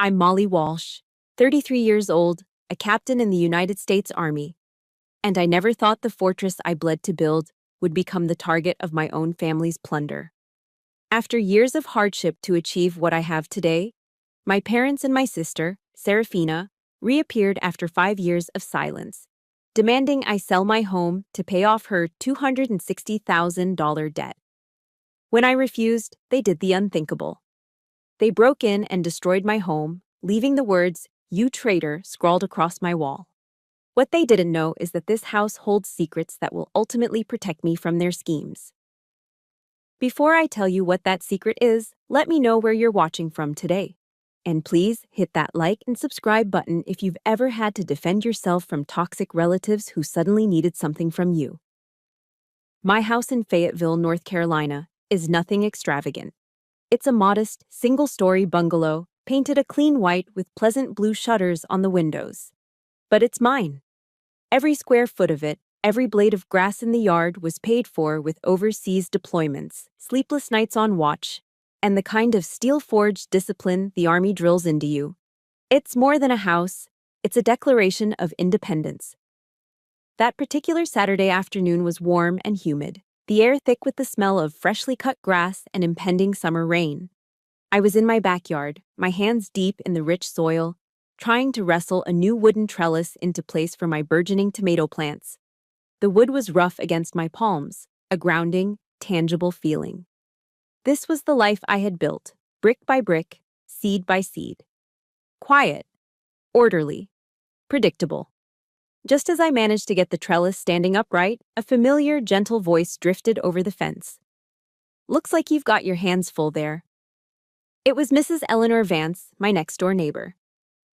I'm Molly Walsh, 33 years old, a captain in the United States Army, and I never thought the fortress I bled to build would become the target of my own family's plunder. After years of hardship to achieve what I have today, my parents and my sister, Serafina, reappeared after 5 years of silence, demanding I sell my home to pay off her $260,000 debt. When I refused, they did the unthinkable. They broke in and destroyed my home, leaving the words, "You traitor," scrawled across my wall. What they didn't know is that this house holds secrets that will ultimately protect me from their schemes. Before I tell you what that secret is, let me know where you're watching from today. And please hit that like and subscribe button if you've ever had to defend yourself from toxic relatives who suddenly needed something from you. My house in Fayetteville, North Carolina, is nothing extravagant. It's a modest, single-story bungalow, painted a clean white with pleasant blue shutters on the windows. But it's mine. Every square foot of it, every blade of grass in the yard was paid for with overseas deployments, sleepless nights on watch, and the kind of steel-forged discipline the Army drills into you. It's more than a house, it's a declaration of independence. That particular Saturday afternoon was warm and humid, the air thick with the smell of freshly cut grass and impending summer rain. I was in my backyard, my hands deep in the rich soil, trying to wrestle a new wooden trellis into place for my burgeoning tomato plants. The wood was rough against my palms, a grounding, tangible feeling. This was the life I had built, brick by brick, seed by seed. Quiet, orderly, predictable. Just as I managed to get the trellis standing upright, a familiar, gentle voice drifted over the fence. "Looks like you've got your hands full there." It was Mrs. Eleanor Vance, my next-door neighbor.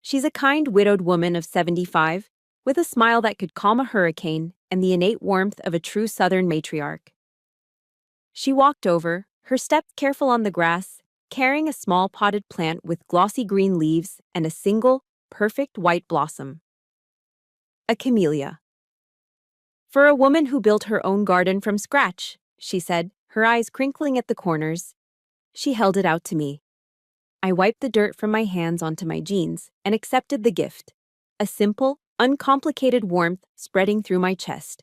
She's a kind, widowed woman of 75, with a smile that could calm a hurricane and the innate warmth of a true Southern matriarch. She walked over, her step careful on the grass, carrying a small potted plant with glossy green leaves and a single, perfect white blossom. A camellia. "For a woman who built her own garden from scratch," she said, her eyes crinkling at the corners. She held it out to me. I wiped the dirt from my hands onto my jeans and accepted the gift, a simple, uncomplicated warmth spreading through my chest.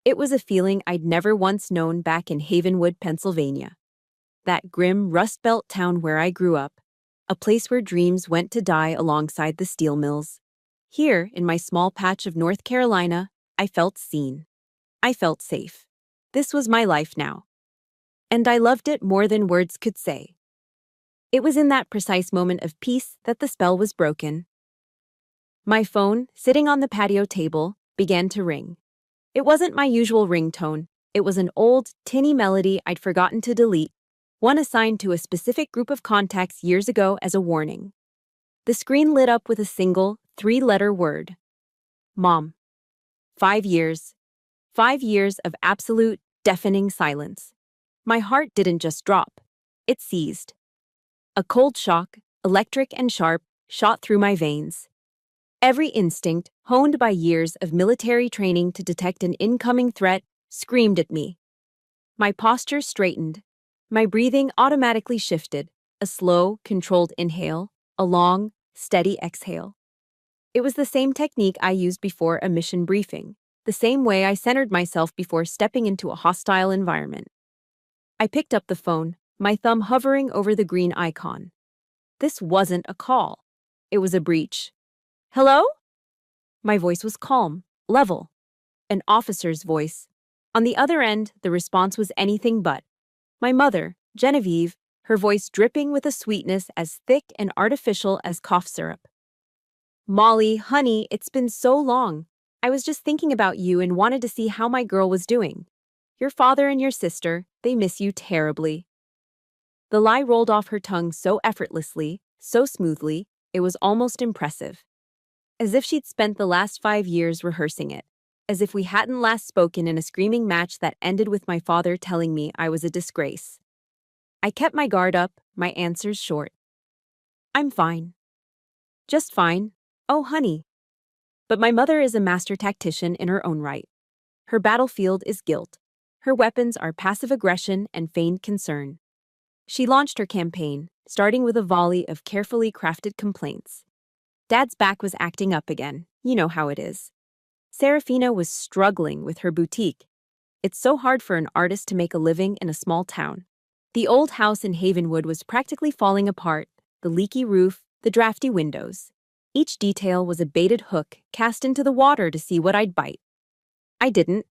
It was a feeling I'd never once known back in Havenwood, Pennsylvania. That grim Rust Belt town where I grew up, a place where dreams went to die alongside the steel mills. Here, in my small patch of North Carolina, I felt seen. I felt safe. This was my life now. And I loved it more than words could say. It was in that precise moment of peace that the spell was broken. My phone, sitting on the patio table, began to ring. It wasn't my usual ringtone. It was an old, tinny melody I'd forgotten to delete, one assigned to a specific group of contacts years ago as a warning. The screen lit up with a single, 3-letter word. Mom. 5 years. 5 years of absolute, deafening silence. My heart didn't just drop. It seized. A cold shock, electric and sharp, shot through my veins. Every instinct, honed by years of military training to detect an incoming threat, screamed at me. My posture straightened. My breathing automatically shifted, a slow, controlled inhale, a long, steady exhale. It was the same technique I used before a mission briefing, the same way I centered myself before stepping into a hostile environment. I picked up the phone, my thumb hovering over the green icon. This wasn't a call. It was a breach. "Hello?" My voice was calm, level. An officer's voice. On the other end, the response was anything but. My mother, Genevieve, her voice dripping with a sweetness as thick and artificial as cough syrup. "Molly, honey, it's been so long. I was just thinking about you and wanted to see how my girl was doing. Your father and your sister, they miss you terribly." The lie rolled off her tongue so effortlessly, so smoothly, it was almost impressive. As if she'd spent the last 5 years rehearsing it. As if we hadn't last spoken in a screaming match that ended with my father telling me I was a disgrace. I kept my guard up, my answers short. "I'm fine. Just fine. Oh, honey." But my mother is a master tactician in her own right. Her battlefield is guilt. Her weapons are passive aggression and feigned concern. She launched her campaign, starting with a volley of carefully crafted complaints. Dad's back was acting up again. You know how it is. Serafina was struggling with her boutique. It's so hard for an artist to make a living in a small town. The old house in Havenwood was practically falling apart, the leaky roof, the drafty windows. Each detail was a baited hook cast into the water to see what I'd bite. I didn't.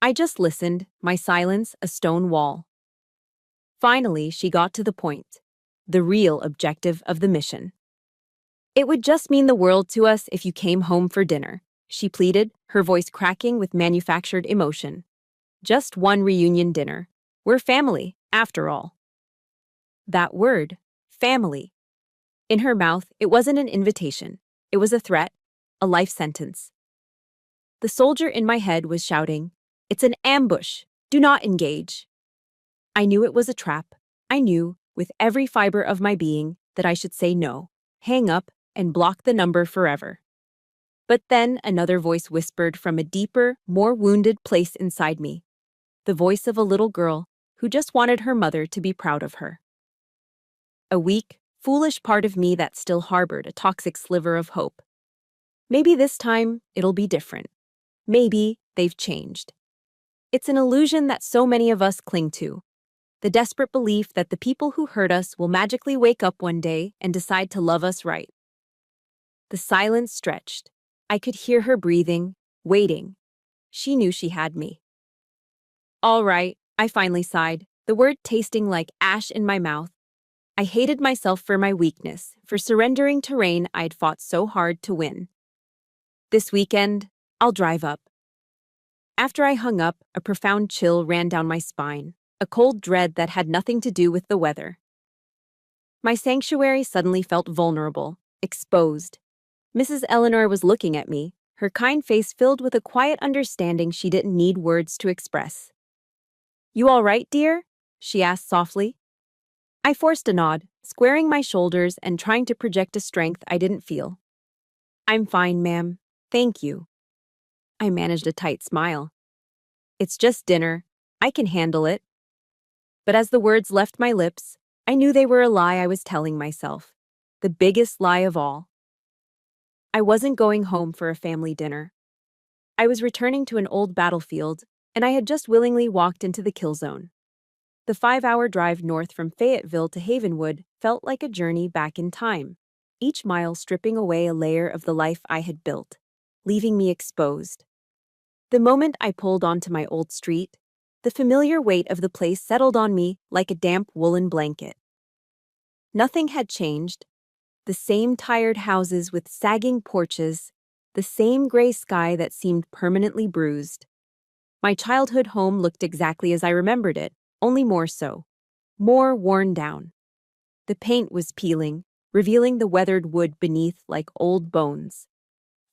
I just listened, my silence a stone wall. Finally, she got to the point. The real objective of the mission. It would just mean the world to us if you came home for dinner, she pleaded, her voice cracking with manufactured emotion. Just one reunion dinner. We're family, after all. That word, family. In her mouth, it wasn't an invitation. It was a threat, a life sentence. The soldier in my head was shouting, "It's an ambush. Do not engage." I knew it was a trap. I knew, with every fiber of my being, that I should say no, hang up, and block the number forever. But then another voice whispered from a deeper, more wounded place inside me. The voice of a little girl who just wanted her mother to be proud of her. A weak, foolish part of me that still harbored a toxic sliver of hope. Maybe this time it'll be different. Maybe they've changed. It's an illusion that so many of us cling to. The desperate belief that the people who hurt us will magically wake up one day and decide to love us right. The silence stretched. I could hear her breathing, waiting. She knew she had me. All right, I finally sighed, the word tasting like ash in my mouth. I hated myself for my weakness, for surrendering terrain I'd fought so hard to win. This weekend, I'll drive up. After I hung up, a profound chill ran down my spine, a cold dread that had nothing to do with the weather. My sanctuary suddenly felt vulnerable, exposed. Mrs. Eleanor was looking at me, her kind face filled with a quiet understanding she didn't need words to express. "You all right, dear?" she asked softly. I forced a nod, squaring my shoulders and trying to project a strength I didn't feel. "I'm fine, ma'am. Thank you." I managed a tight smile. "It's just dinner. I can handle it." But as the words left my lips, I knew they were a lie I was telling myself. The biggest lie of all. I wasn't going home for a family dinner. I was returning to an old battlefield, and I had just willingly walked into the kill zone. The 5-hour drive north from Fayetteville to Havenwood felt like a journey back in time, each mile stripping away a layer of the life I had built, leaving me exposed. The moment I pulled onto my old street, the familiar weight of the place settled on me like a damp woolen blanket. Nothing had changed. The same tired houses with sagging porches, the same gray sky that seemed permanently bruised. My childhood home looked exactly as I remembered it, only more so. More worn down. The paint was peeling, revealing the weathered wood beneath like old bones.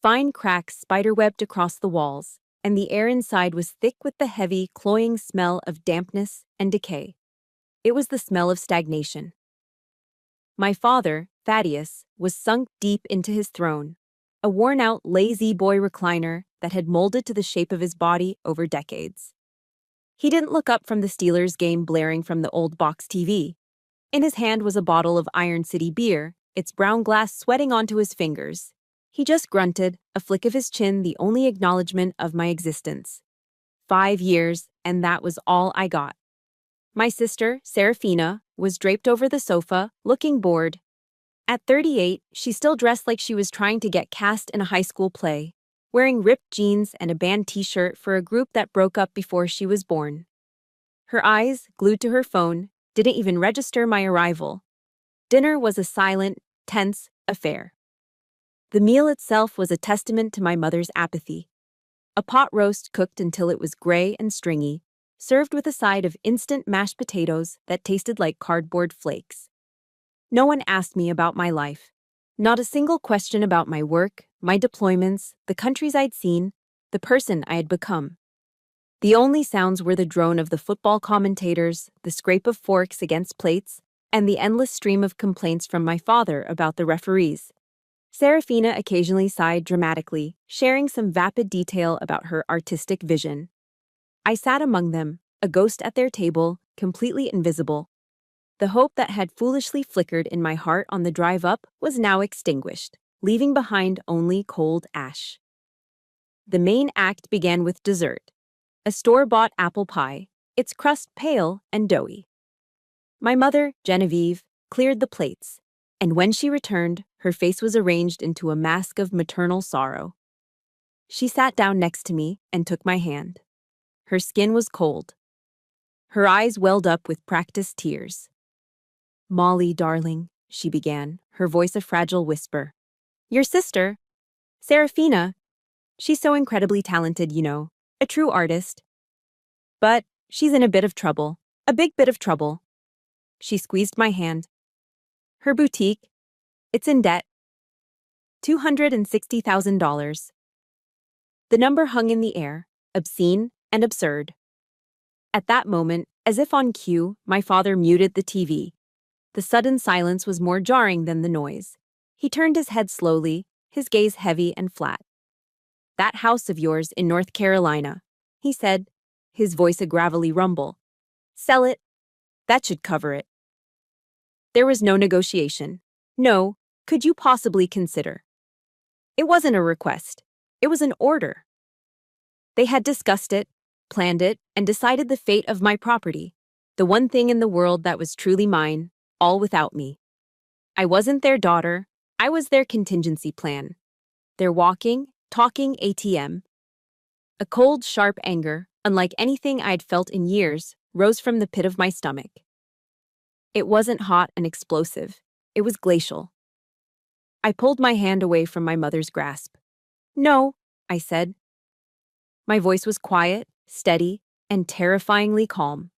Fine cracks spiderwebbed across the walls, and the air inside was thick with the heavy, cloying smell of dampness and decay. It was the smell of stagnation. My father, Thaddeus, was sunk deep into his throne, a worn-out lazy boy recliner that had molded to the shape of his body over decades. He didn't look up from the Steelers game blaring from the old box TV. In his hand was a bottle of Iron City beer, its brown glass sweating onto his fingers. He just grunted, a flick of his chin the only acknowledgement of my existence. 5 years, and that was all I got. My sister, Serafina, was draped over the sofa, looking bored. At 38, she still dressed like she was trying to get cast in a high school play, wearing ripped jeans and a band t-shirt for a group that broke up before she was born. Her eyes, glued to her phone, didn't even register my arrival. Dinner was a silent, tense affair. The meal itself was a testament to my mother's apathy. A pot roast cooked until it was gray and stringy, served with a side of instant mashed potatoes that tasted like cardboard flakes. No one asked me about my life. Not a single question about my work, my deployments, the countries I'd seen, the person I had become. The only sounds were the drone of the football commentators, the scrape of forks against plates, and the endless stream of complaints from my father about the referees. Serafina occasionally sighed dramatically, sharing some vapid detail about her artistic vision. I sat among them, a ghost at their table, completely invisible. The hope that had foolishly flickered in my heart on the drive up was now extinguished, leaving behind only cold ash. The main act began with dessert, a store-bought apple pie, its crust pale and doughy. My mother, Genevieve, cleared the plates, and when she returned, her face was arranged into a mask of maternal sorrow. She sat down next to me and took my hand. Her skin was cold. Her eyes welled up with practiced tears. "Molly, darling," she began, her voice a fragile whisper. "Your sister, Serafina, she's so incredibly talented, you know, a true artist. But she's in a bit of trouble, a big bit of trouble." She squeezed my hand. "Her boutique, it's in debt. $260,000. The number hung in the air, obscene and absurd. At that moment, as if on cue, my father muted the TV. The sudden silence was more jarring than the noise. He turned his head slowly, his gaze heavy and flat. "That house of yours in North Carolina," he said, his voice a gravelly rumble. "Sell it. That should cover it." There was no negotiation. No, could you possibly consider? It wasn't a request. It was an order. They had discussed it, planned it, and decided the fate of my property, the one thing in the world that was truly mine, all without me. I wasn't their daughter, I was their contingency plan. Their walking, talking ATM. A cold, sharp anger, unlike anything I'd felt in years, rose from the pit of my stomach. It wasn't hot and explosive, it was glacial. I pulled my hand away from my mother's grasp. "No," I said. My voice was quiet, steady, and terrifyingly calm.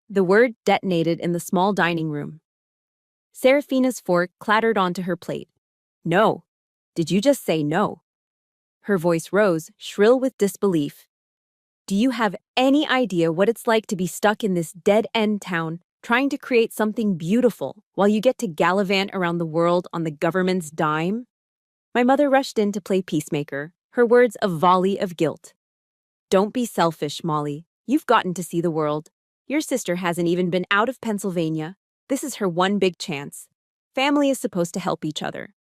The word detonated in the small dining room. Serafina's fork clattered onto her plate. "No. Did you just say no?" Her voice rose, shrill with disbelief. "Do you have any idea what it's like to be stuck in this dead-end town, trying to create something beautiful while you get to gallivant around the world on the government's dime?" My mother rushed in to play peacemaker, her words a volley of guilt. "Don't be selfish, Molly. You've gotten to see the world. Your sister hasn't even been out of Pennsylvania. This is her one big chance. Family is supposed to help each other."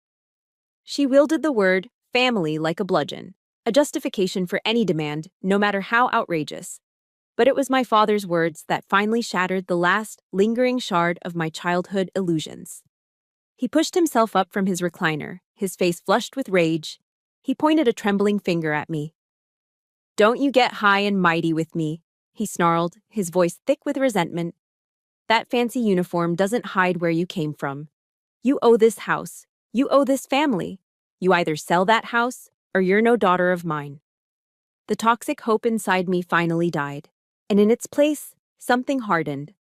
She wielded the word family like a bludgeon, a justification for any demand, no matter how outrageous. But it was my father's words that finally shattered the last, lingering shard of my childhood illusions. He pushed himself up from his recliner, his face flushed with rage. He pointed a trembling finger at me. "Don't you get high and mighty with me," he snarled, his voice thick with resentment. "That fancy uniform doesn't hide where you came from. You owe this house. You owe this family. You either sell that house, or you're no daughter of mine." The toxic hope inside me finally died, and in its place, something hardened.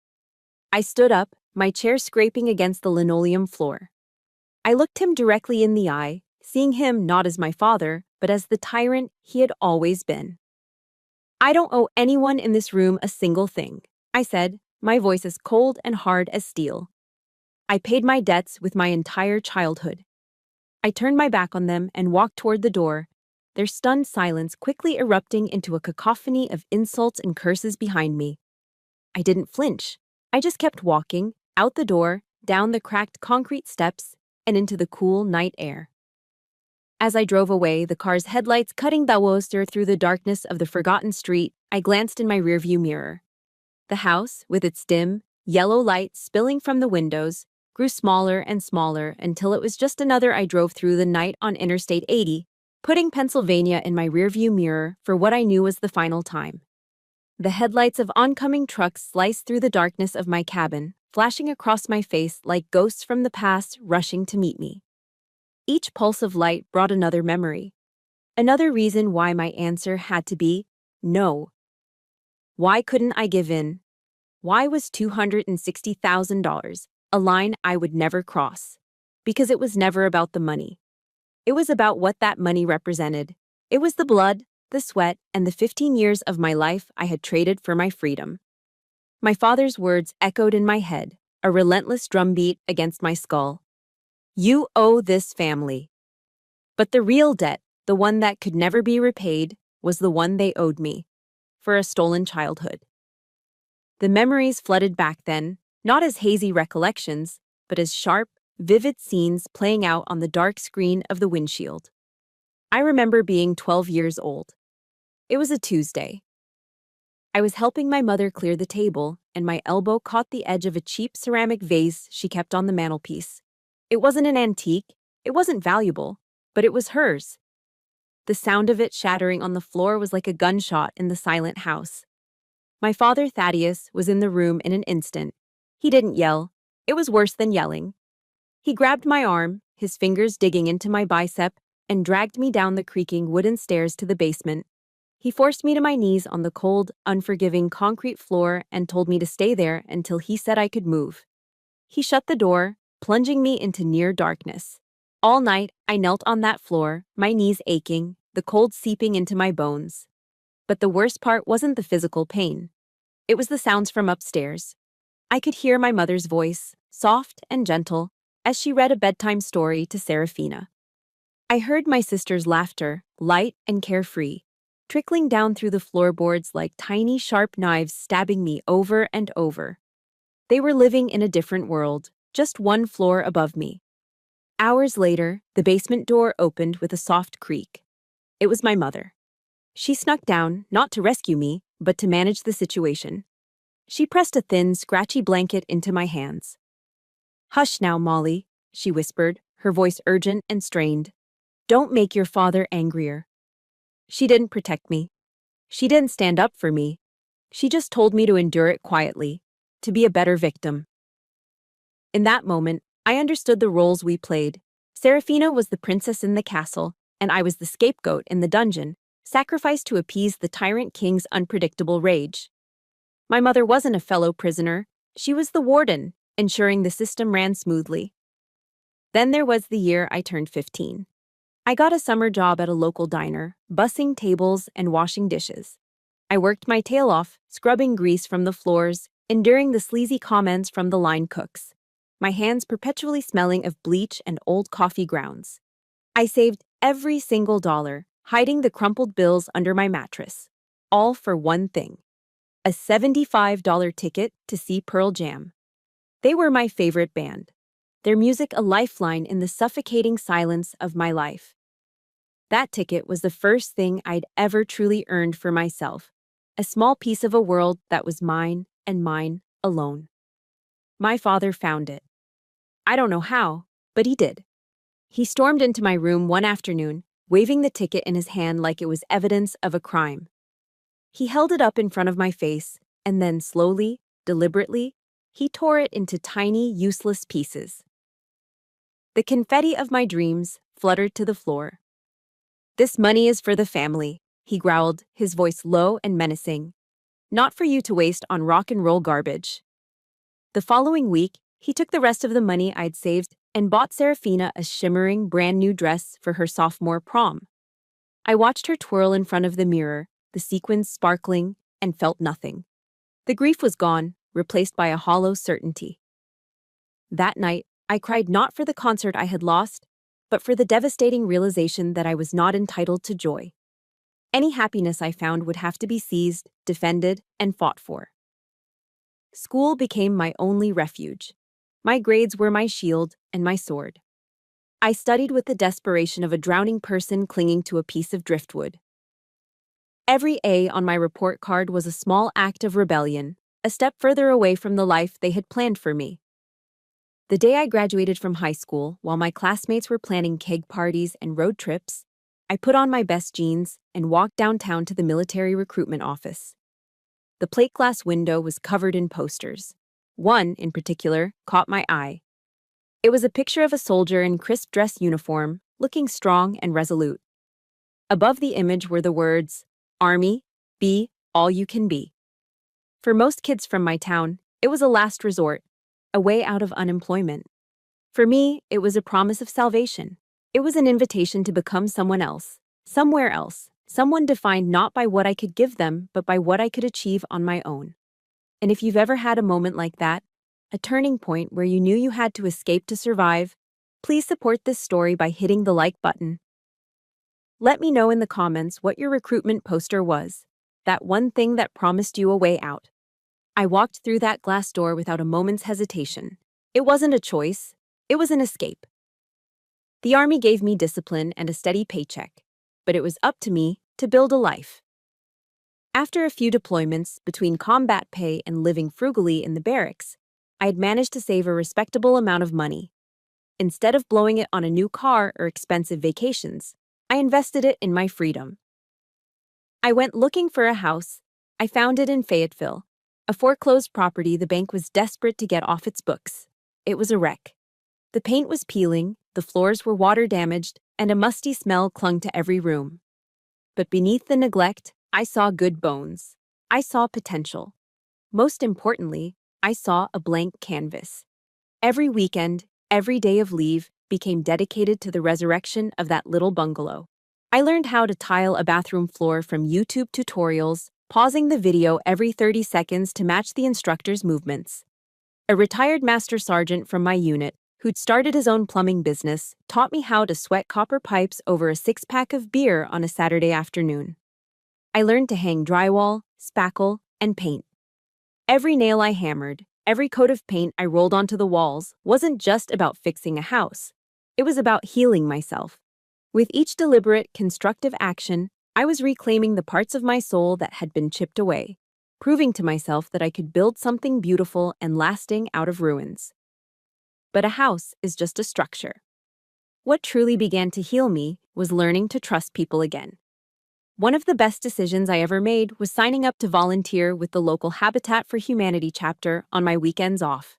I stood up, my chair scraping against the linoleum floor. I looked him directly in the eye, seeing him not as my father, but as the tyrant he had always been. "I don't owe anyone in this room a single thing," I said, my voice as cold and hard as steel. "I paid my debts with my entire childhood." I turned my back on them and walked toward the door, their stunned silence quickly erupting into a cacophony of insults and curses behind me. I didn't flinch. I just kept walking, out the door, down the cracked concrete steps, and into the cool night air. As I drove away, the car's headlights cutting the Worcester through the darkness of the forgotten street, I glanced in my rearview mirror. The house, with its dim, yellow light spilling from the windows, grew smaller and smaller until it was just another I drove through the night on Interstate 80, putting Pennsylvania in my rearview mirror for what I knew was the final time. The headlights of oncoming trucks sliced through the darkness of my cabin, flashing across my face like ghosts from the past rushing to meet me. Each pulse of light brought another memory. Another reason why my answer had to be no. Why couldn't I give in? Why was $260,000 a line I would never cross? Because it was never about the money. It was about what that money represented. It was the blood, the sweat, and the 15 years of my life I had traded for my freedom. My father's words echoed in my head, a relentless drumbeat against my skull. "You owe this family." But the real debt, the one that could never be repaid, was the one they owed me, for a stolen childhood. The memories flooded back then, Not as hazy recollections, but as sharp, vivid scenes playing out on the dark screen of the windshield. I remember being 12 years old. It was a Tuesday. I was helping my mother clear the table, and my elbow caught the edge of a cheap ceramic vase she kept on the mantelpiece. It wasn't an antique, it wasn't valuable, but it was hers. The sound of it shattering on the floor was like a gunshot in the silent house. My father, Thaddeus, was in the room in an instant. He didn't yell. It was worse than yelling. He grabbed my arm, his fingers digging into my bicep, and dragged me down the creaking wooden stairs to the basement. He forced me to my knees on the cold, unforgiving concrete floor and told me to stay there until he said I could move. He shut the door, plunging me into near darkness. All night, I knelt on that floor, my knees aching, the cold seeping into my bones. But the worst part wasn't the physical pain. It was the sounds from upstairs. I could hear my mother's voice, soft and gentle, as she read a bedtime story to Serafina. I heard my sister's laughter, light and carefree, trickling down through the floorboards like tiny sharp knives stabbing me over and over. They were living in a different world, just one floor above me. Hours later, the basement door opened with a soft creak. It was my mother. She snuck down, not to rescue me, but to manage the situation. She pressed a thin, scratchy blanket into my hands. "Hush now, Molly," she whispered, her voice urgent and strained. "Don't make your father angrier." She didn't protect me. She didn't stand up for me. She just told me to endure it quietly, to be a better victim. In that moment, I understood the roles we played. Serafina was the princess in the castle, and I was the scapegoat in the dungeon, sacrificed to appease the tyrant king's unpredictable rage. My mother wasn't a fellow prisoner. She was the warden, ensuring the system ran smoothly. Then there was the year I turned 15. I got a summer job at a local diner, bussing tables and washing dishes. I worked my tail off, scrubbing grease from the floors, enduring the sleazy comments from the line cooks, my hands perpetually smelling of bleach and old coffee grounds. I saved every single dollar, hiding the crumpled bills under my mattress. All for one thing: a $75 ticket to see Pearl Jam. They were my favorite band, their music a lifeline in the suffocating silence of my life. That ticket was the first thing I'd ever truly earned for myself, a small piece of a world that was mine and mine alone. My father found it. I don't know how, but he did. He stormed into my room one afternoon, waving the ticket in his hand like it was evidence of a crime. He held it up in front of my face, and then slowly, deliberately, he tore it into tiny, useless pieces. The confetti of my dreams fluttered to the floor. "This money is for the family," he growled, his voice low and menacing. "Not for you to waste on rock and roll garbage." The following week, he took the rest of the money I'd saved and bought Serafina a shimmering, brand new dress for her sophomore prom. I watched her twirl in front of the mirror, the sequins sparkling, and felt nothing. The grief was gone, replaced by a hollow certainty. That night, I cried not for the concert I had lost, but for the devastating realization that I was not entitled to joy. Any happiness I found would have to be seized, defended, and fought for. School became my only refuge. My grades were my shield and my sword. I studied with the desperation of a drowning person clinging to a piece of driftwood. Every A on my report card was a small act of rebellion, a step further away from the life they had planned for me. The day I graduated from high school, while my classmates were planning keg parties and road trips, I put on my best jeans and walked downtown to the military recruitment office. The plate glass window was covered in posters. One, in particular, caught my eye. It was a picture of a soldier in crisp dress uniform, looking strong and resolute. Above the image were the words, "Army, be all you can be." For most kids from my town, it was a last resort, a way out of unemployment. For me, it was a promise of salvation. It was an invitation to become someone else, somewhere else, someone defined not by what I could give them, but by what I could achieve on my own. And if you've ever had a moment like that, a turning point where you knew you had to escape to survive, please support this story by hitting the like button. Let me know in the comments what your recruitment poster was, that one thing that promised you a way out. I walked through that glass door without a moment's hesitation. It wasn't a choice, it was an escape. The Army gave me discipline and a steady paycheck, but it was up to me to build a life. After a few deployments between combat pay and living frugally in the barracks, I had managed to save a respectable amount of money. Instead of blowing it on a new car or expensive vacations, I invested it in my freedom. I went looking for a house. I found it in Fayetteville, a foreclosed property the bank was desperate to get off its books. It was a wreck. The paint was peeling, the floors were water damaged, and a musty smell clung to every room. But beneath the neglect, I saw good bones. I saw potential. Most importantly, I saw a blank canvas. Every weekend, every day of leave became dedicated to the resurrection of that little bungalow. I learned how to tile a bathroom floor from YouTube tutorials, pausing the video every 30 seconds to match the instructor's movements. A retired master sergeant from my unit, who'd started his own plumbing business, taught me how to sweat copper pipes over a six-pack of beer on a Saturday afternoon. I learned to hang drywall, spackle, and paint. Every nail I hammered, every coat of paint I rolled onto the walls wasn't just about fixing a house. It was about healing myself. With each deliberate, constructive action, I was reclaiming the parts of my soul that had been chipped away, proving to myself that I could build something beautiful and lasting out of ruins. But a house is just a structure. What truly began to heal me was learning to trust people again. One of the best decisions I ever made was signing up to volunteer with the local Habitat for Humanity chapter on my weekends off.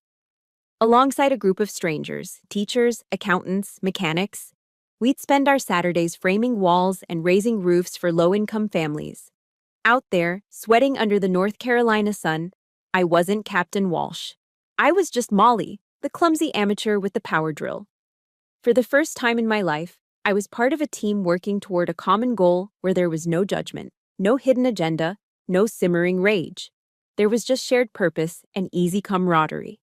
Alongside a group of strangers, teachers, accountants, mechanics, we'd spend our Saturdays framing walls and raising roofs for low-income families. Out there, sweating under the North Carolina sun, I wasn't Captain Walsh. I was just Molly, the clumsy amateur with the power drill. For the first time in my life, I was part of a team working toward a common goal where there was no judgment, no hidden agenda, no simmering rage. There was just shared purpose and easy camaraderie.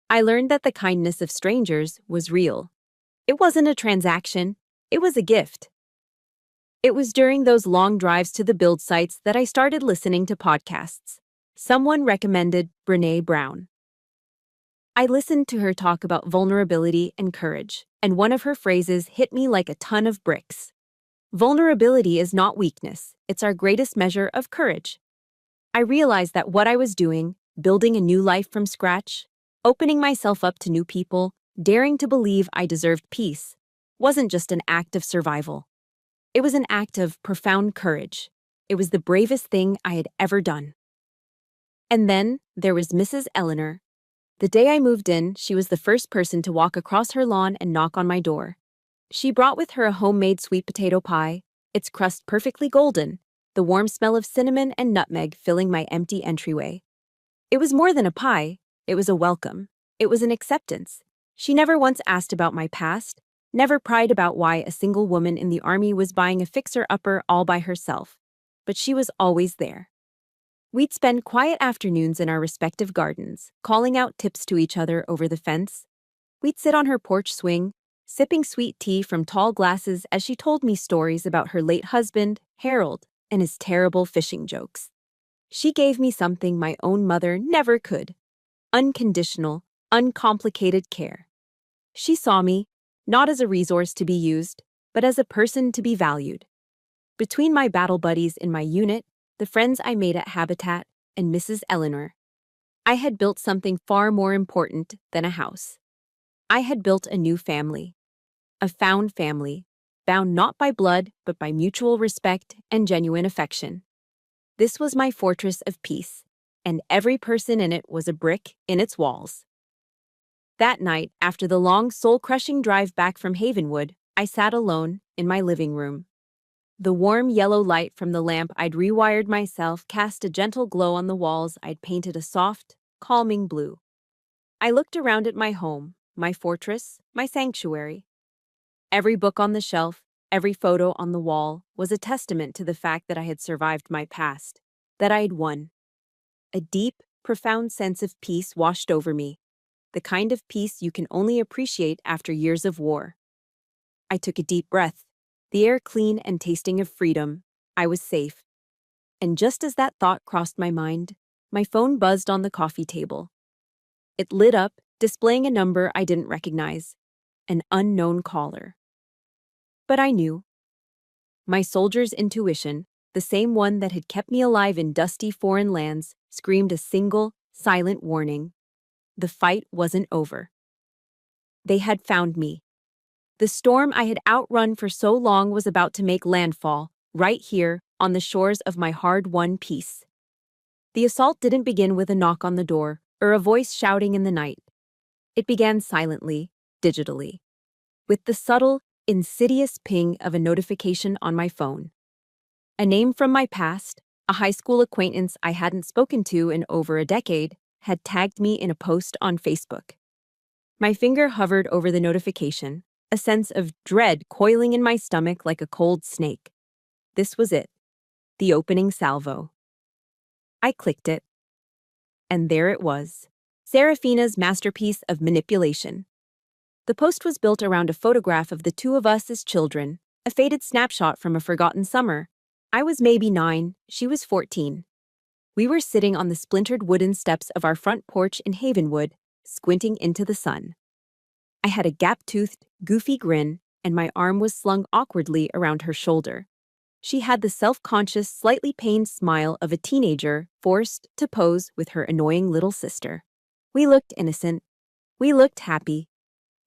I learned that the kindness of strangers was real. It wasn't a transaction, it was a gift. It was during those long drives to the build sites that I started listening to podcasts. Someone recommended Brené Brown. I listened to her talk about vulnerability and courage, and one of her phrases hit me like a ton of bricks. Vulnerability is not weakness, it's our greatest measure of courage. I realized that what I was doing, building a new life from scratch, opening myself up to new people, daring to believe I deserved peace, wasn't just an act of survival. It was an act of profound courage. It was the bravest thing I had ever done. And then there was Mrs. Eleanor. The day I moved in, she was the first person to walk across her lawn and knock on my door. She brought with her a homemade sweet potato pie, its crust perfectly golden, the warm smell of cinnamon and nutmeg filling my empty entryway. It was more than a pie, it was a welcome. It was an acceptance. She never once asked about my past, never pried about why a single woman in the Army was buying a fixer-upper all by herself. But she was always there. We'd spend quiet afternoons in our respective gardens, calling out tips to each other over the fence. We'd sit on her porch swing, sipping sweet tea from tall glasses as she told me stories about her late husband, Harold, and his terrible fishing jokes. She gave me something my own mother never could: unconditional, uncomplicated care. She saw me, not as a resource to be used, but as a person to be valued. Between my battle buddies in my unit, the friends I made at Habitat, and Mrs. Eleanor, I had built something far more important than a house. I had built a new family. A found family, bound not by blood but by mutual respect and genuine affection. This was my fortress of peace, and every person in it was a brick in its walls. That night, after the long, soul-crushing drive back from Havenwood, I sat alone in my living room. The warm yellow light from the lamp I'd rewired myself cast a gentle glow on the walls I'd painted a soft, calming blue. I looked around at my home, my fortress, my sanctuary. Every book on the shelf, every photo on the wall was a testament to the fact that I had survived my past, that I had won. A deep, profound sense of peace washed over me, the kind of peace you can only appreciate after years of war. I took a deep breath, the air clean and tasting of freedom. I was safe. And just as that thought crossed my mind, My phone buzzed on the coffee table. It lit up, displaying a number I didn't recognize, an unknown caller. But I knew. My soldier's intuition, the same one that had kept me alive in dusty foreign lands, screamed a single, silent warning. The fight wasn't over. They had found me. The storm I had outrun for so long was about to make landfall, right here, on the shores of my hard-won peace. The assault didn't begin with a knock on the door or a voice shouting in the night. It began silently, digitally, with the subtle, insidious ping of a notification on my phone. A name from my past, a high school acquaintance I hadn't spoken to in over a decade, had tagged me in a post on Facebook. My finger hovered over the notification, a sense of dread coiling in my stomach like a cold snake. This was it, the opening salvo. I clicked it. And there it was, Serafina's masterpiece of manipulation. The post was built around a photograph of the two of us as children, a faded snapshot from a forgotten summer. I was maybe 9, she was 14. We were sitting on the splintered wooden steps of our front porch in Havenwood, squinting into the sun. I had a gap-toothed, goofy grin, and my arm was slung awkwardly around her shoulder. She had the self-conscious, slightly pained smile of a teenager forced to pose with her annoying little sister. We looked innocent. We looked happy.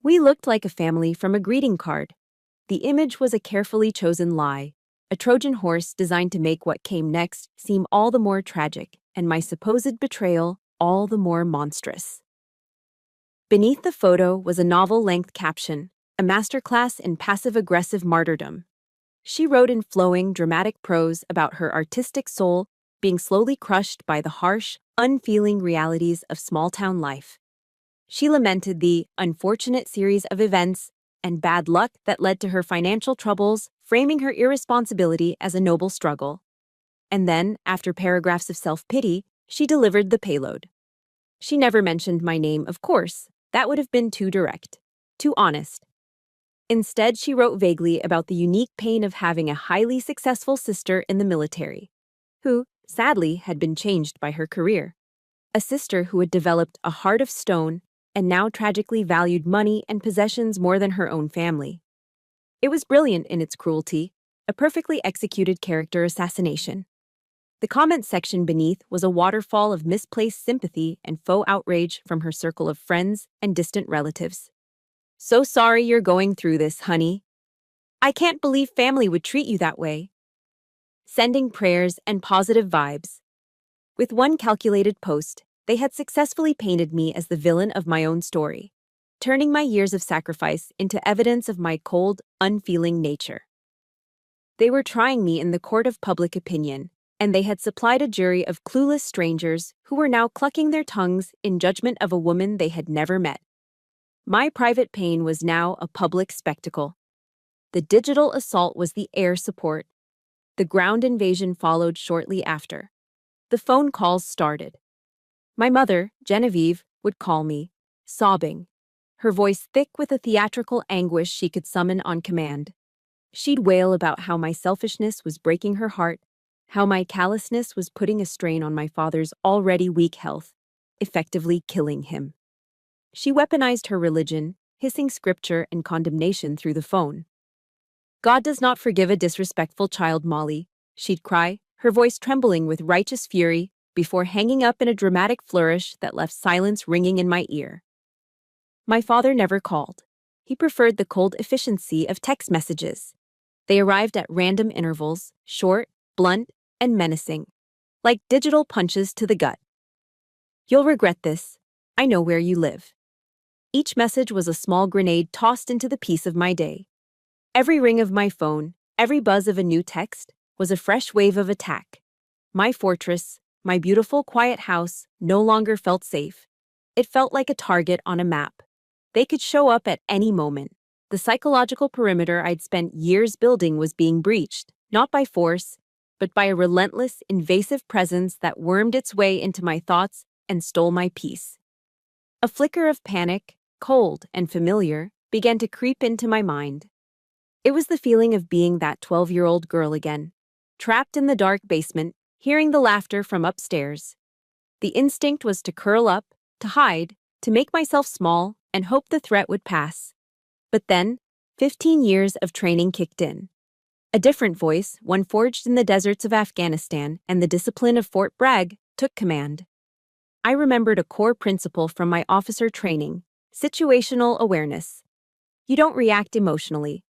We looked like a family from a greeting card. The image was a carefully chosen lie, a Trojan horse designed to make what came next seem all the more tragic, and my supposed betrayal all the more monstrous. Beneath the photo was a novel-length caption, a masterclass in passive-aggressive martyrdom. She wrote in flowing, dramatic prose about her artistic soul being slowly crushed by the harsh, unfeeling realities of small-town life. She lamented the unfortunate series of events and bad luck that led to her financial troubles, framing her irresponsibility as a noble struggle. And then, after paragraphs of self-pity, she delivered the payload. She never mentioned my name, of course. That would have been too direct, too honest. Instead, she wrote vaguely about the unique pain of having a highly successful sister in the military, who, sadly, had been changed by her career. A sister who had developed a heart of stone and now tragically valued money and possessions more than her own family. It was brilliant in its cruelty, a perfectly executed character assassination. The comment section beneath was a waterfall of misplaced sympathy and faux outrage from her circle of friends and distant relatives. "So sorry you're going through this, honey. I can't believe family would treat you that way." Sending prayers and positive vibes. With one calculated post, they had successfully painted me as the villain of my own story, turning my years of sacrifice into evidence of my cold, unfeeling nature. They were trying me in the court of public opinion, and they had supplied a jury of clueless strangers who were now clucking their tongues in judgment of a woman they had never met. My private pain was now a public spectacle. The digital assault was the air support. The ground invasion followed shortly after. The phone calls started. My mother, Genevieve, would call me, sobbing, her voice thick with a theatrical anguish she could summon on command. She'd wail about how my selfishness was breaking her heart, how my callousness was putting a strain on my father's already weak health, effectively killing him. She weaponized her religion, hissing scripture and condemnation through the phone. "God does not forgive a disrespectful child, Molly," she'd cry, her voice trembling with righteous fury, before hanging up in a dramatic flourish that left silence ringing in my ear. My father never called. He preferred the cold efficiency of text messages. They arrived at random intervals, short, blunt, and menacing, like digital punches to the gut. "You'll regret this. I know where you live." Each message was a small grenade tossed into the peace of my day. Every ring of my phone, every buzz of a new text, was a fresh wave of attack. My fortress, my beautiful, quiet house, no longer felt safe. It felt like a target on a map. They could show up at any moment. The psychological perimeter I'd spent years building was being breached, not by force, but by a relentless, invasive presence that wormed its way into my thoughts and stole my peace. A flicker of panic, cold and familiar, began to creep into my mind. It was the feeling of being that 12-year-old girl again, trapped in the dark basement, hearing the laughter from upstairs. The instinct was to curl up, to hide, to make myself small, and hope the threat would pass. But then, 15 years of training kicked in. A different voice, one forged in the deserts of Afghanistan and the discipline of Fort Bragg, took command. I remembered a core principle from my officer training: situational awareness. You don't react emotionally.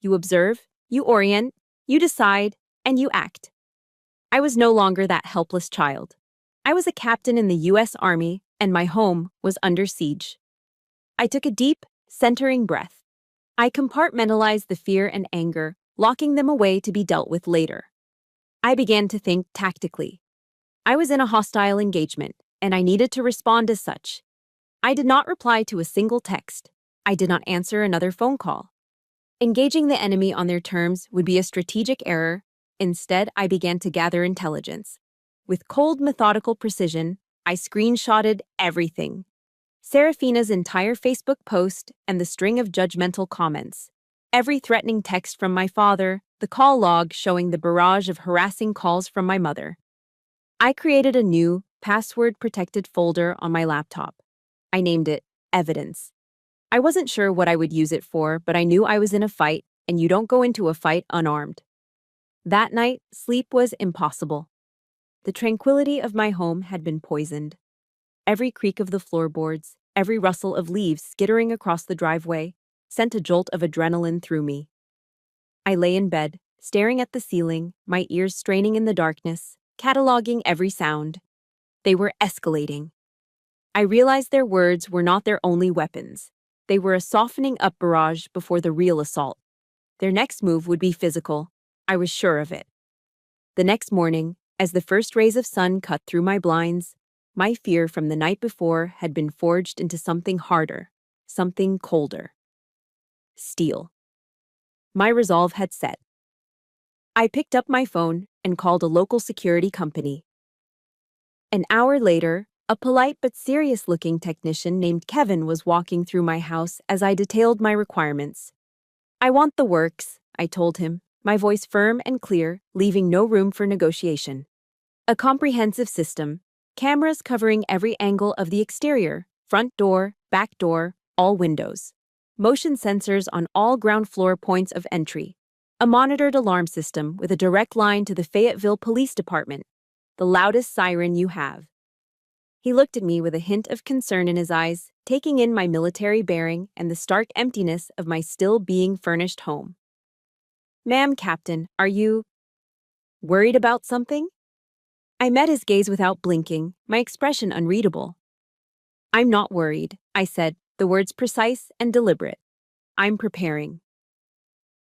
You observe, you orient, you decide, and you act. I was no longer that helpless child. I was a captain in the U.S. Army, and my home was under siege. I took a deep, centering breath. I compartmentalized the fear and anger, locking them away to be dealt with later. I began to think tactically. I was in a hostile engagement, and I needed to respond as such. I did not reply to a single text. I did not answer another phone call. Engaging the enemy on their terms would be a strategic error. Instead, I began to gather intelligence. With cold, methodical precision, I screenshotted everything. Serafina's entire Facebook post and the string of judgmental comments. Every threatening text from my father, the call log showing the barrage of harassing calls from my mother. I created a new, password-protected folder on my laptop. I named it Evidence. I wasn't sure what I would use it for, but I knew I was in a fight, and you don't go into a fight unarmed. That night, sleep was impossible. The tranquility of my home had been poisoned. Every creak of the floorboards, every rustle of leaves skittering across the driveway, sent a jolt of adrenaline through me. I lay in bed, staring at the ceiling, my ears straining in the darkness, cataloging every sound. They were escalating. I realized their words were not their only weapons. They were a softening up barrage before the real assault. Their next move would be physical. I was sure of it. The next morning, as the first rays of sun cut through my blinds, my fear from the night before had been forged into something harder, something colder. Steel. My resolve had set. I picked up my phone and called a local security company. An hour later, a polite but serious-looking technician named Kevin was walking through my house as I detailed my requirements. "I want the works," I told him, my voice firm and clear, leaving no room for negotiation. A comprehensive system, cameras covering every angle of the exterior, front door, back door, all windows. Motion sensors on all ground floor points of entry. A monitored alarm system with a direct line to the Fayetteville Police Department. The loudest siren you have. He looked at me with a hint of concern in his eyes, taking in my military bearing and the stark emptiness of my still being furnished home. "Ma'am, Captain, are you worried about something?" I met his gaze without blinking, my expression unreadable. "I'm not worried," I said, the words precise and deliberate. "I'm preparing."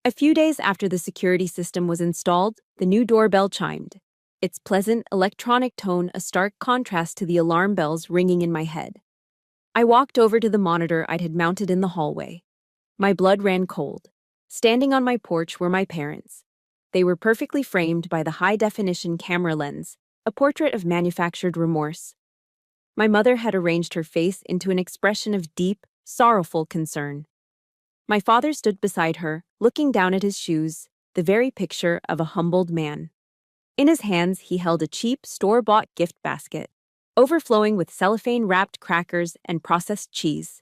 A few days after the security system was installed, the new doorbell chimed. Its pleasant, electronic tone a stark contrast to the alarm bells ringing in my head. I walked over to the monitor I had mounted in the hallway. My blood ran cold. Standing on my porch were my parents. They were perfectly framed by the high-definition camera lens, a portrait of manufactured remorse. My mother had arranged her face into an expression of deep, sorrowful concern. My father stood beside her, looking down at his shoes, the very picture of a humbled man. In his hands, he held a cheap, store-bought gift basket, overflowing with cellophane-wrapped crackers and processed cheese.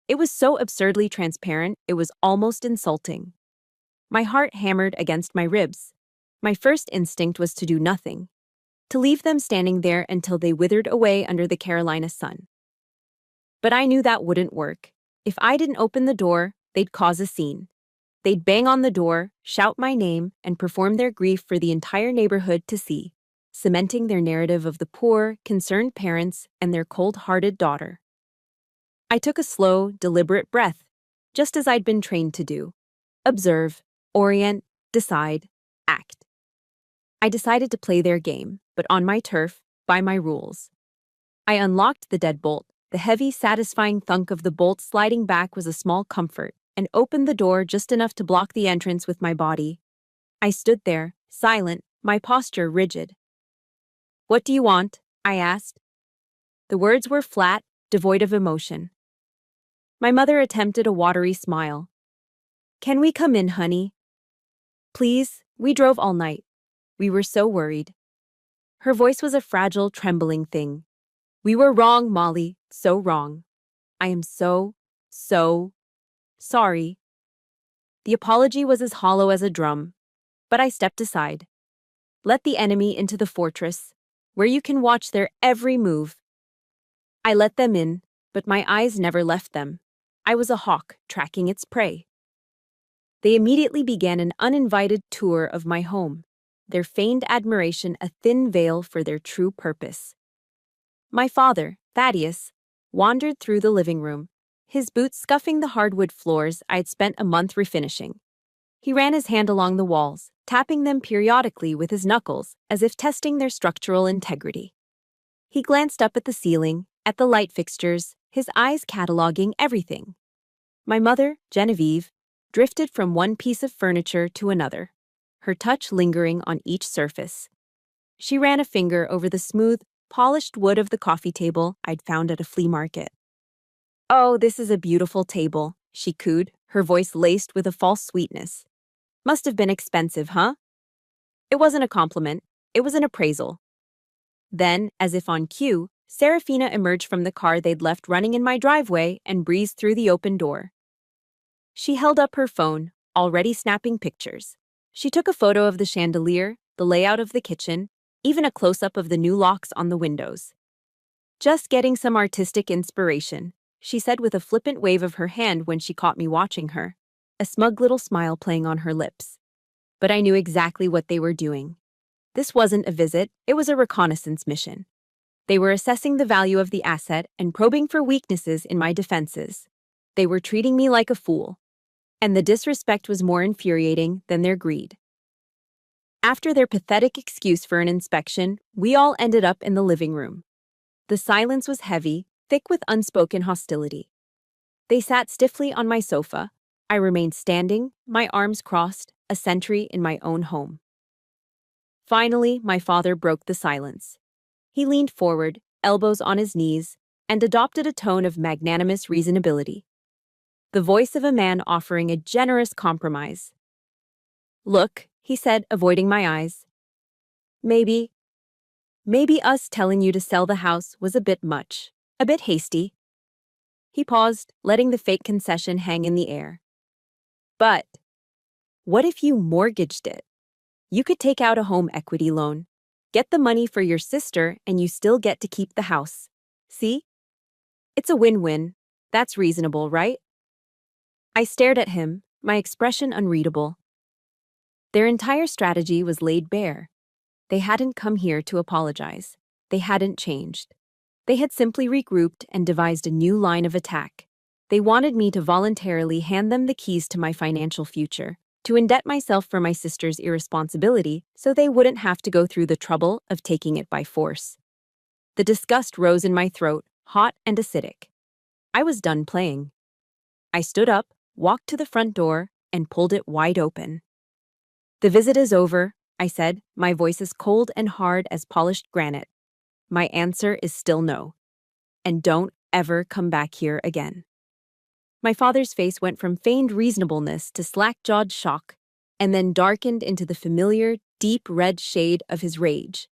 It was so absurdly transparent, it was almost insulting. My heart hammered against my ribs. My first instinct was to do nothing, to leave them standing there until they withered away under the Carolina sun. But I knew that wouldn't work. If I didn't open the door, they'd cause a scene. They'd bang on the door, shout my name, and perform their grief for the entire neighborhood to see, cementing their narrative of the poor, concerned parents and their cold-hearted daughter. I took a slow, deliberate breath, just as I'd been trained to do. Observe, orient, decide, act. I decided to play their game, but on my turf, by my rules. I unlocked the deadbolt. The heavy, satisfying thunk of the bolt sliding back was a small comfort, and opened the door just enough to block the entrance with my body. I stood there, silent, my posture rigid. "What do you want?" I asked. The words were flat, devoid of emotion. My mother attempted a watery smile. "Can we come in, honey?" "Please, we drove all night. We were so worried." Her voice was a fragile, trembling thing, We were wrong, Molly, so wrong. I am so sorry. The apology was as hollow as a drum, but I stepped aside. Let the enemy into the fortress, where you can watch their every move. I let them in, but my eyes never left them. I was a hawk tracking its prey. They immediately began an uninvited tour of my home, their feigned admiration a thin veil for their true purpose. My father, Thaddeus, wandered through the living room, his boots scuffing the hardwood floors I'd spent a month refinishing. He ran his hand along the walls, tapping them periodically with his knuckles as if testing their structural integrity. He glanced up at the ceiling, at the light fixtures, his eyes cataloging everything. My mother, Genevieve, drifted from one piece of furniture to another, her touch lingering on each surface. She ran a finger over the smooth, polished wood of the coffee table I'd found at a flea market. "Oh, this is a beautiful table," she cooed, her voice laced with a false sweetness. "Must have been expensive, huh?" It wasn't a compliment, it was an appraisal. Then, as if on cue, Serafina emerged from the car they'd left running in my driveway and breezed through the open door. She held up her phone, already snapping pictures. She took a photo of the chandelier, the layout of the kitchen, even a close-up of the new locks on the windows. "Just getting some artistic inspiration," she said with a flippant wave of her hand when she caught me watching her, a smug little smile playing on her lips. But I knew exactly what they were doing. This wasn't a visit, it was a reconnaissance mission. They were assessing the value of the asset and probing for weaknesses in my defenses. They were treating me like a fool. And the disrespect was more infuriating than their greed. After their pathetic excuse for an inspection, we all ended up in the living room. The silence was heavy, thick with unspoken hostility. They sat stiffly on my sofa. I remained standing, my arms crossed, a sentry in my own home. Finally, my father broke the silence. He leaned forward, elbows on his knees, and adopted a tone of magnanimous reasonability. The voice of a man offering a generous compromise. "Look," he said, avoiding my eyes. Maybe us telling you to sell the house was a bit much, a bit hasty." He paused, letting the fake concession hang in the air. "But what if you mortgaged it? You could take out a home equity loan, get the money for your sister, and you still get to keep the house. See? It's a win-win. That's reasonable, right?" I stared at him, my expression unreadable. Their entire strategy was laid bare. They hadn't come here to apologize. They hadn't changed. They had simply regrouped and devised a new line of attack. They wanted me to voluntarily hand them the keys to my financial future, to indebt myself for my sister's irresponsibility so they wouldn't have to go through the trouble of taking it by force. The disgust rose in my throat, hot and acidic. I was done playing. I stood up, walked to the front door, and pulled it wide open. "The visit is over," I said, my voice as cold and hard as polished granite. "My answer is still no. And don't ever come back here again." My father's face went from feigned reasonableness to slack-jawed shock, and then darkened into the familiar, deep red shade of his rage.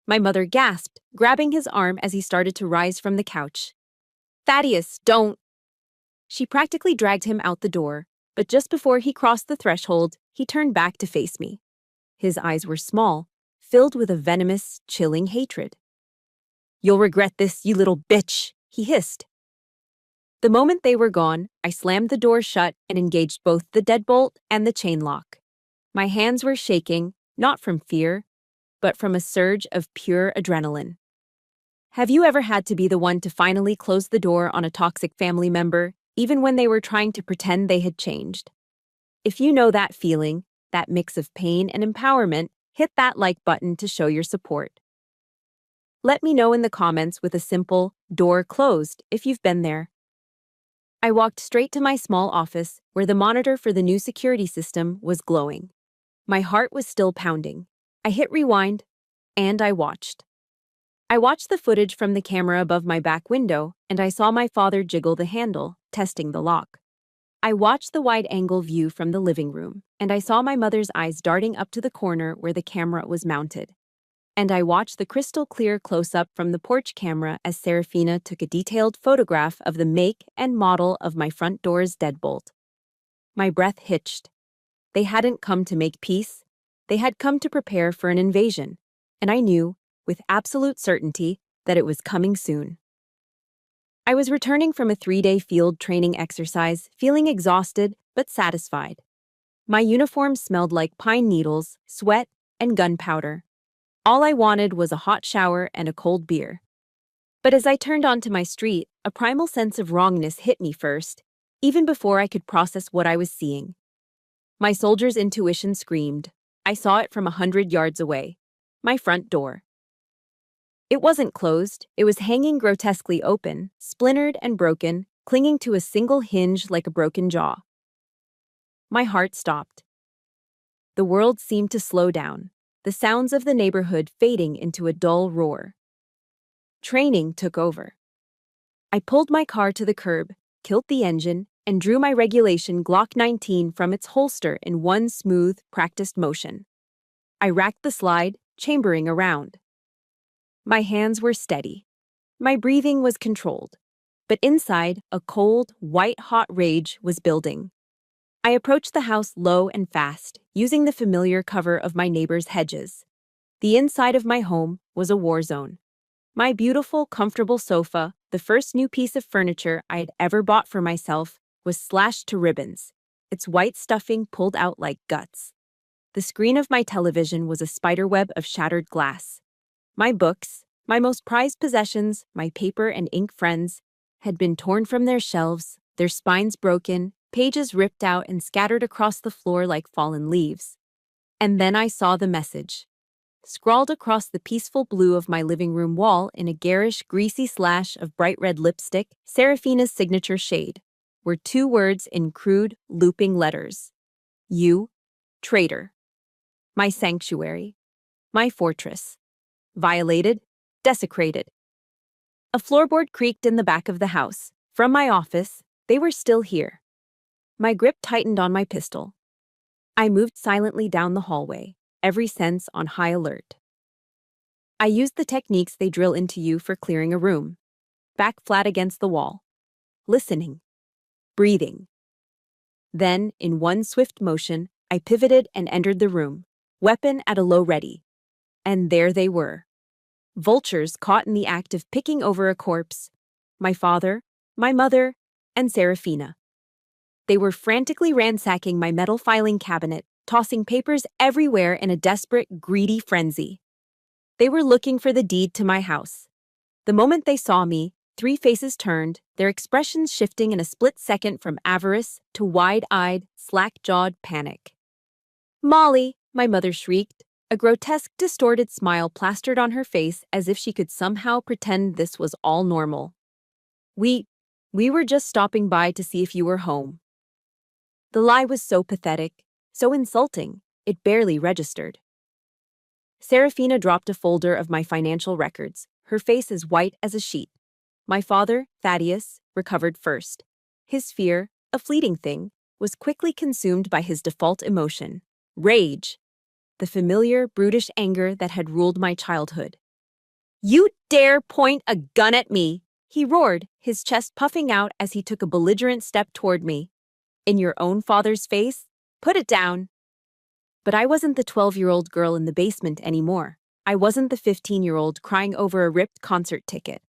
My mother gasped, grabbing his arm as he started to rise from the couch. "Thaddeus, don't!" She practically dragged him out the door, but just before he crossed the threshold, he turned back to face me. His eyes were small, filled with a venomous, chilling hatred. "You'll regret this, you little bitch," he hissed. The moment they were gone, I slammed the door shut and engaged both the deadbolt and the chain lock. My hands were shaking, not from fear, but from a surge of pure adrenaline. Have you ever had to be the one to finally close the door on a toxic family member, even when they were trying to pretend they had changed? If you know that feeling, that mix of pain and empowerment, hit that like button to show your support. Let me know in the comments with a simple "door closed" if you've been there. I walked straight to my small office where the monitor for the new security system was glowing. My heart was still pounding. I hit rewind, and I watched. I watched the footage from the camera above my back window, and I saw my father jiggle the handle, testing the lock. I watched the wide-angle view from the living room, and I saw my mother's eyes darting up to the corner where the camera was mounted. and I watched the crystal clear close-up from the porch camera as Serafina took a detailed photograph of the make and model of my front door's deadbolt. My breath hitched. They hadn't come to make peace. They had come to prepare for an invasion, and I knew, with absolute certainty, that it was coming soon. I was returning from a 3-day field training exercise, feeling exhausted but satisfied. My uniform smelled like pine needles, sweat, and gunpowder. All I wanted was a hot shower and a cold beer. But as I turned onto my street, a primal sense of wrongness hit me first, even before I could process what I was seeing. My soldier's intuition screamed. I saw it from 100 yards away. My front door. It wasn't closed, it was hanging grotesquely open, splintered and broken, clinging to a single hinge like a broken jaw. My heart stopped. The world seemed to slow down, the sounds of the neighborhood fading into a dull roar. Training took over. I pulled my car to the curb, killed the engine, and drew my regulation Glock 19 from its holster in one smooth, practiced motion. I racked the slide, chambering around. My hands were steady. My breathing was controlled. But inside, a cold, white-hot rage was building. I approached the house low and fast, using the familiar cover of my neighbor's hedges. The inside of my home was a war zone. My beautiful, comfortable sofa, the first new piece of furniture I had ever bought for myself, was slashed to ribbons, its white stuffing pulled out like guts. The screen of my television was a spiderweb of shattered glass. My books, my most prized possessions, my paper and ink friends, had been torn from their shelves, their spines broken, pages ripped out and scattered across the floor like fallen leaves. And then I saw the message. Scrawled across the peaceful blue of my living room wall in a garish, greasy slash of bright red lipstick, Serafina's signature shade, were 2 words in crude, looping letters. You, traitor. My sanctuary. My fortress. Violated, desecrated. A floorboard creaked in the back of the house. From my office, they were still here. My grip tightened on my pistol. I moved silently down the hallway, every sense on high alert. I used the techniques they drill into you for clearing a room. Back flat against the wall. Listening. Breathing. Then, in one swift motion, I pivoted and entered the room, weapon at a low ready. And there they were. Vultures caught in the act of picking over a corpse. My father, my mother, and Serafina. They were frantically ransacking my metal filing cabinet, tossing papers everywhere in a desperate, greedy frenzy. They were looking for the deed to my house. The moment they saw me, 3 faces turned, their expressions shifting in a split second from avarice to wide-eyed, slack-jawed panic. "Molly!" my mother shrieked, a grotesque, distorted smile plastered on her face as if she could somehow pretend this was all normal. We were just stopping by to see if you were home." The lie was so pathetic, so insulting, it barely registered. Serafina dropped a folder of my financial records, her face as white as a sheet. My father, Thaddeus, recovered first. His fear, a fleeting thing, was quickly consumed by his default emotion, rage, the familiar, brutish anger that had ruled my childhood. "You dare point a gun at me!" he roared, his chest puffing out as he took a belligerent step toward me. "In your own father's face? Put it down." But I wasn't the 12-year-old girl in the basement anymore. I wasn't the 15-year-old crying over a ripped concert ticket.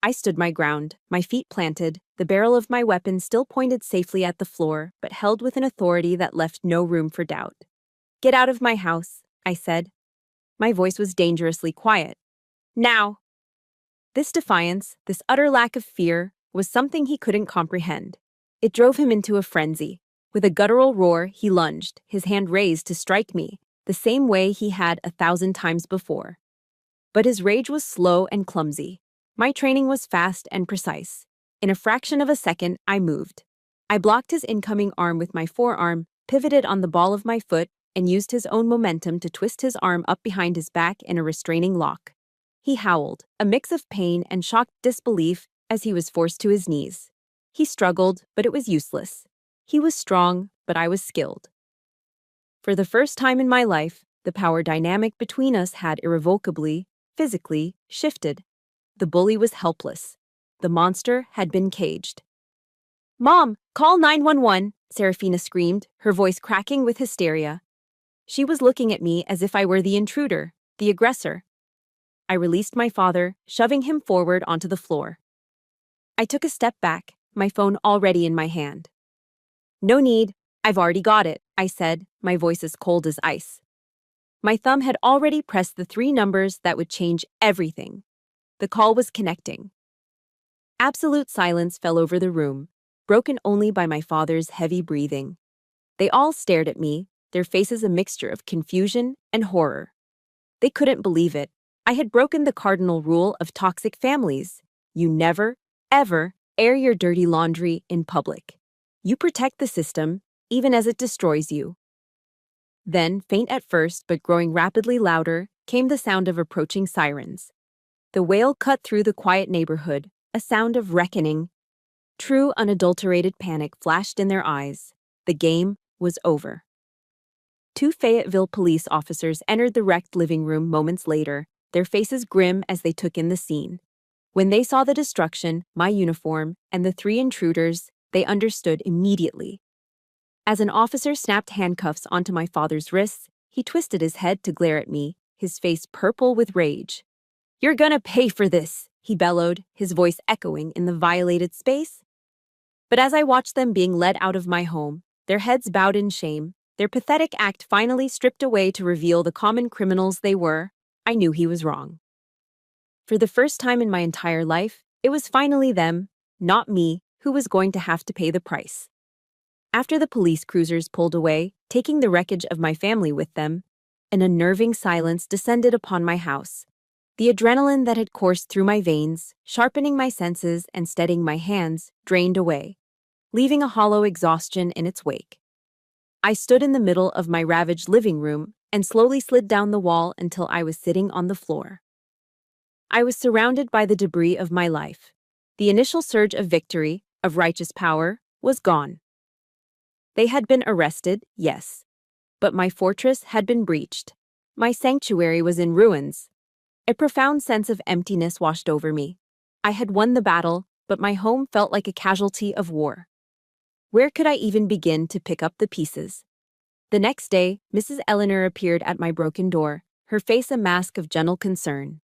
I stood my ground, my feet planted, the barrel of my weapon still pointed safely at the floor, but held with an authority that left no room for doubt. "Get out of my house," I said. My voice was dangerously quiet. "Now!" This defiance, this utter lack of fear, was something he couldn't comprehend. It drove him into a frenzy. With a guttural roar, he lunged, his hand raised to strike me, the same way he had 1,000 times before. But his rage was slow and clumsy. My training was fast and precise. In a fraction of a second, I moved. I blocked his incoming arm with my forearm, pivoted on the ball of my foot, and used his own momentum to twist his arm up behind his back in a restraining lock. He howled, a mix of pain and shocked disbelief as he was forced to his knees. He struggled, but it was useless. He was strong, but I was skilled. For the first time in my life, The power dynamic between us had irrevocably, physically, shifted. The bully was helpless. The monster had been caged. "Mom, call 911!" Serafina screamed, her voice cracking with hysteria. She was looking at me as if I were the intruder, the aggressor. I released my father, shoving him forward onto the floor. I took a step back, my phone already in my hand. "No need, I've already got it," I said, my voice as cold as ice. My thumb had already pressed the 3 numbers that would change everything. The call was connecting. Absolute silence fell over the room, broken only by my father's heavy breathing. They all stared at me, their faces a mixture of confusion and horror. They couldn't believe it. I had broken the cardinal rule of toxic families. You never, ever air your dirty laundry in public. You protect the system, even as it destroys you. Then, faint at first but growing rapidly louder, came the sound of approaching sirens. The wail cut through the quiet neighborhood, a sound of reckoning. True, unadulterated panic flashed in their eyes. The game was over. 2 Fayetteville police officers entered the wrecked living room moments later, their faces grim as they took in the scene. When they saw the destruction, my uniform, and the 3 intruders, they understood immediately. As an officer snapped handcuffs onto my father's wrists, he twisted his head to glare at me, his face purple with rage. "You're gonna pay for this," he bellowed, his voice echoing in the violated space. But as I watched them being led out of my home, their heads bowed in shame, their pathetic act finally stripped away to reveal the common criminals they were, I knew he was wrong. For the first time in my entire life, it was finally them, not me, who was going to have to pay the price. After the police cruisers pulled away, taking the wreckage of my family with them, an unnerving silence descended upon my house. The adrenaline that had coursed through my veins, sharpening my senses and steadying my hands, drained away, leaving a hollow exhaustion in its wake. I stood in the middle of my ravaged living room and slowly slid down the wall until I was sitting on the floor. I was surrounded by the debris of my life. The initial surge of victory, of righteous power, was gone. They had been arrested, yes. But my fortress had been breached. My sanctuary was in ruins. A profound sense of emptiness washed over me. I had won the battle, but my home felt like a casualty of war. Where could I even begin to pick up the pieces? The next day, Mrs. Eleanor appeared at my broken door, her face a mask of gentle concern.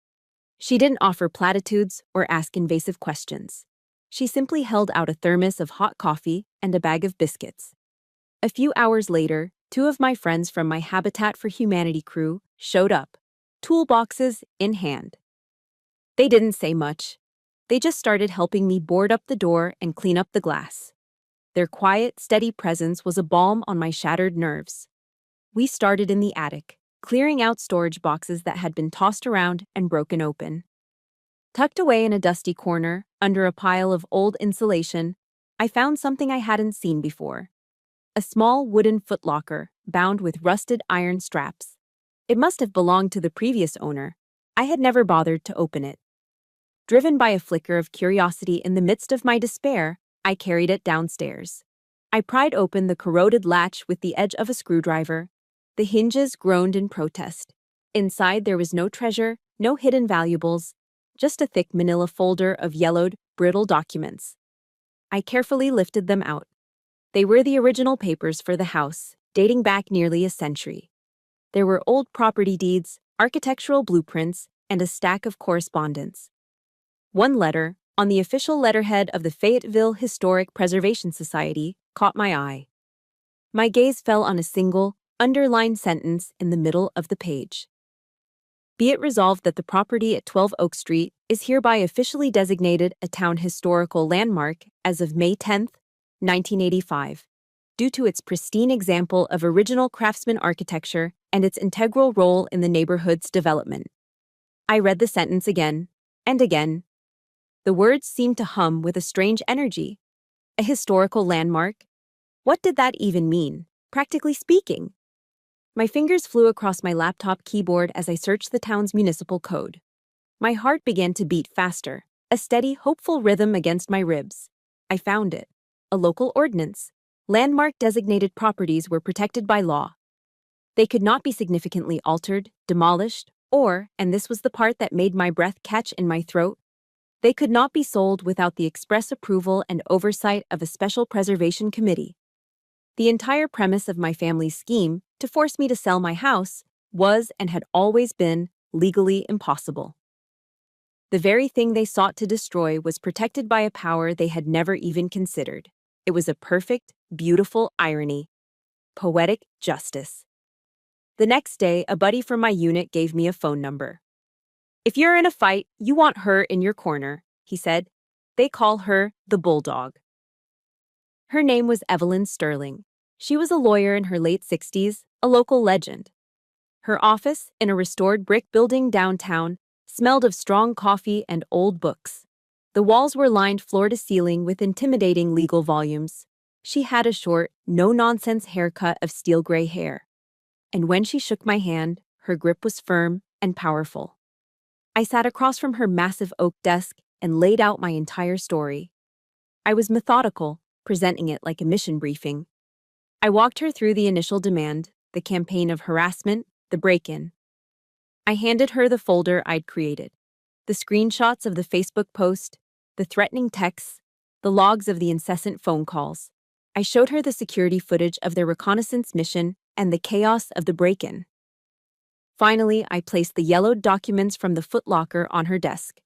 She didn't offer platitudes or ask invasive questions. She simply held out a thermos of hot coffee and a bag of biscuits. A few hours later, 2 of my friends from my Habitat for Humanity crew showed up, toolboxes in hand. They didn't say much. They just started helping me board up the door and clean up the glass. Their quiet, steady presence was a balm on my shattered nerves. We started in the attic, clearing out storage boxes that had been tossed around and broken open. Tucked away in a dusty corner, under a pile of old insulation, I found something I hadn't seen before. A small wooden footlocker, bound with rusted iron straps. It must have belonged to the previous owner. I had never bothered to open it. Driven by a flicker of curiosity in the midst of my despair, I carried it downstairs. I pried open the corroded latch with the edge of a screwdriver. The hinges groaned in protest. Inside there was no treasure, no hidden valuables, just a thick manila folder of yellowed, brittle documents. I carefully lifted them out. They were the original papers for the house, dating back nearly a century. There were old property deeds, architectural blueprints, and a stack of correspondence. One letter, on the official letterhead of the Fayetteville Historic Preservation Society, caught my eye. My gaze fell on a single, underlined sentence in the middle of the page. Be it resolved that the property at 12 Oak Street is hereby officially designated a town historical landmark as of May 10, 1985, due to its pristine example of original craftsman architecture and its integral role in the neighborhood's development. I read the sentence again and again. The words seemed to hum with a strange energy. A historical landmark? What did that even mean, practically speaking? My fingers flew across my laptop keyboard as I searched the town's municipal code. My heart began to beat faster, a steady, hopeful rhythm against my ribs. I found it. A local ordinance. Landmark designated properties were protected by law. They could not be significantly altered, demolished, or, and this was the part that made my breath catch in my throat, they could not be sold without the express approval and oversight of a special preservation committee. The entire premise of my family's scheme to force me to sell my house was and had always been legally impossible. The very thing they sought to destroy was protected by a power they had never even considered. It was a perfect, beautiful irony. Poetic justice. The next day, a buddy from my unit gave me a phone number. "If you're in a fight, you want her in your corner," he said. "They call her the Bulldog." Her name was Evelyn Sterling. She was a lawyer in her late 60s, a local legend. Her office, in a restored brick building downtown, smelled of strong coffee and old books. The walls were lined floor to ceiling with intimidating legal volumes. She had a short, no-nonsense haircut of steel gray hair. And when she shook my hand, her grip was firm and powerful. I sat across from her massive oak desk and laid out my entire story. I was methodical, presenting it like a mission briefing. I walked her through the initial demand, the campaign of harassment, the break-in. I handed her the folder I'd created, the screenshots of the Facebook post, the threatening texts, the logs of the incessant phone calls. I showed her the security footage of their reconnaissance mission and the chaos of the break-in. Finally, I placed the yellowed documents from the footlocker on her desk.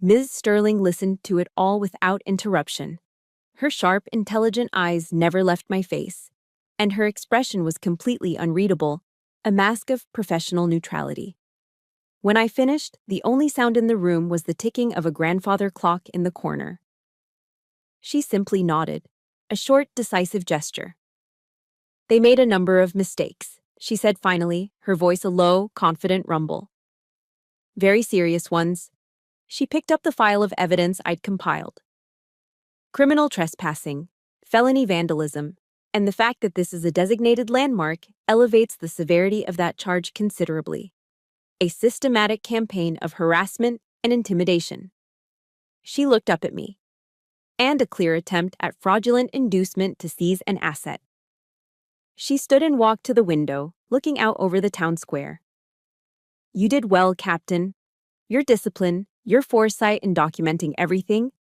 Ms. Sterling listened to it all without interruption. Her sharp, intelligent eyes never left my face, and her expression was completely unreadable, a mask of professional neutrality. When I finished, the only sound in the room was the ticking of a grandfather clock in the corner. She simply nodded, a short, decisive gesture. "They made a number of mistakes," she said finally, her voice a low, confident rumble. "Very serious ones." She picked up the file of evidence I'd compiled. Criminal trespassing, felony vandalism, and the fact that this is a designated landmark elevates the severity of that charge considerably. A systematic campaign of harassment and intimidation. She looked up at me. And a clear attempt at fraudulent inducement to seize an asset. She stood and walked to the window, looking out over the town square. "You did well, Captain. Your discipline, your foresight in documenting everything.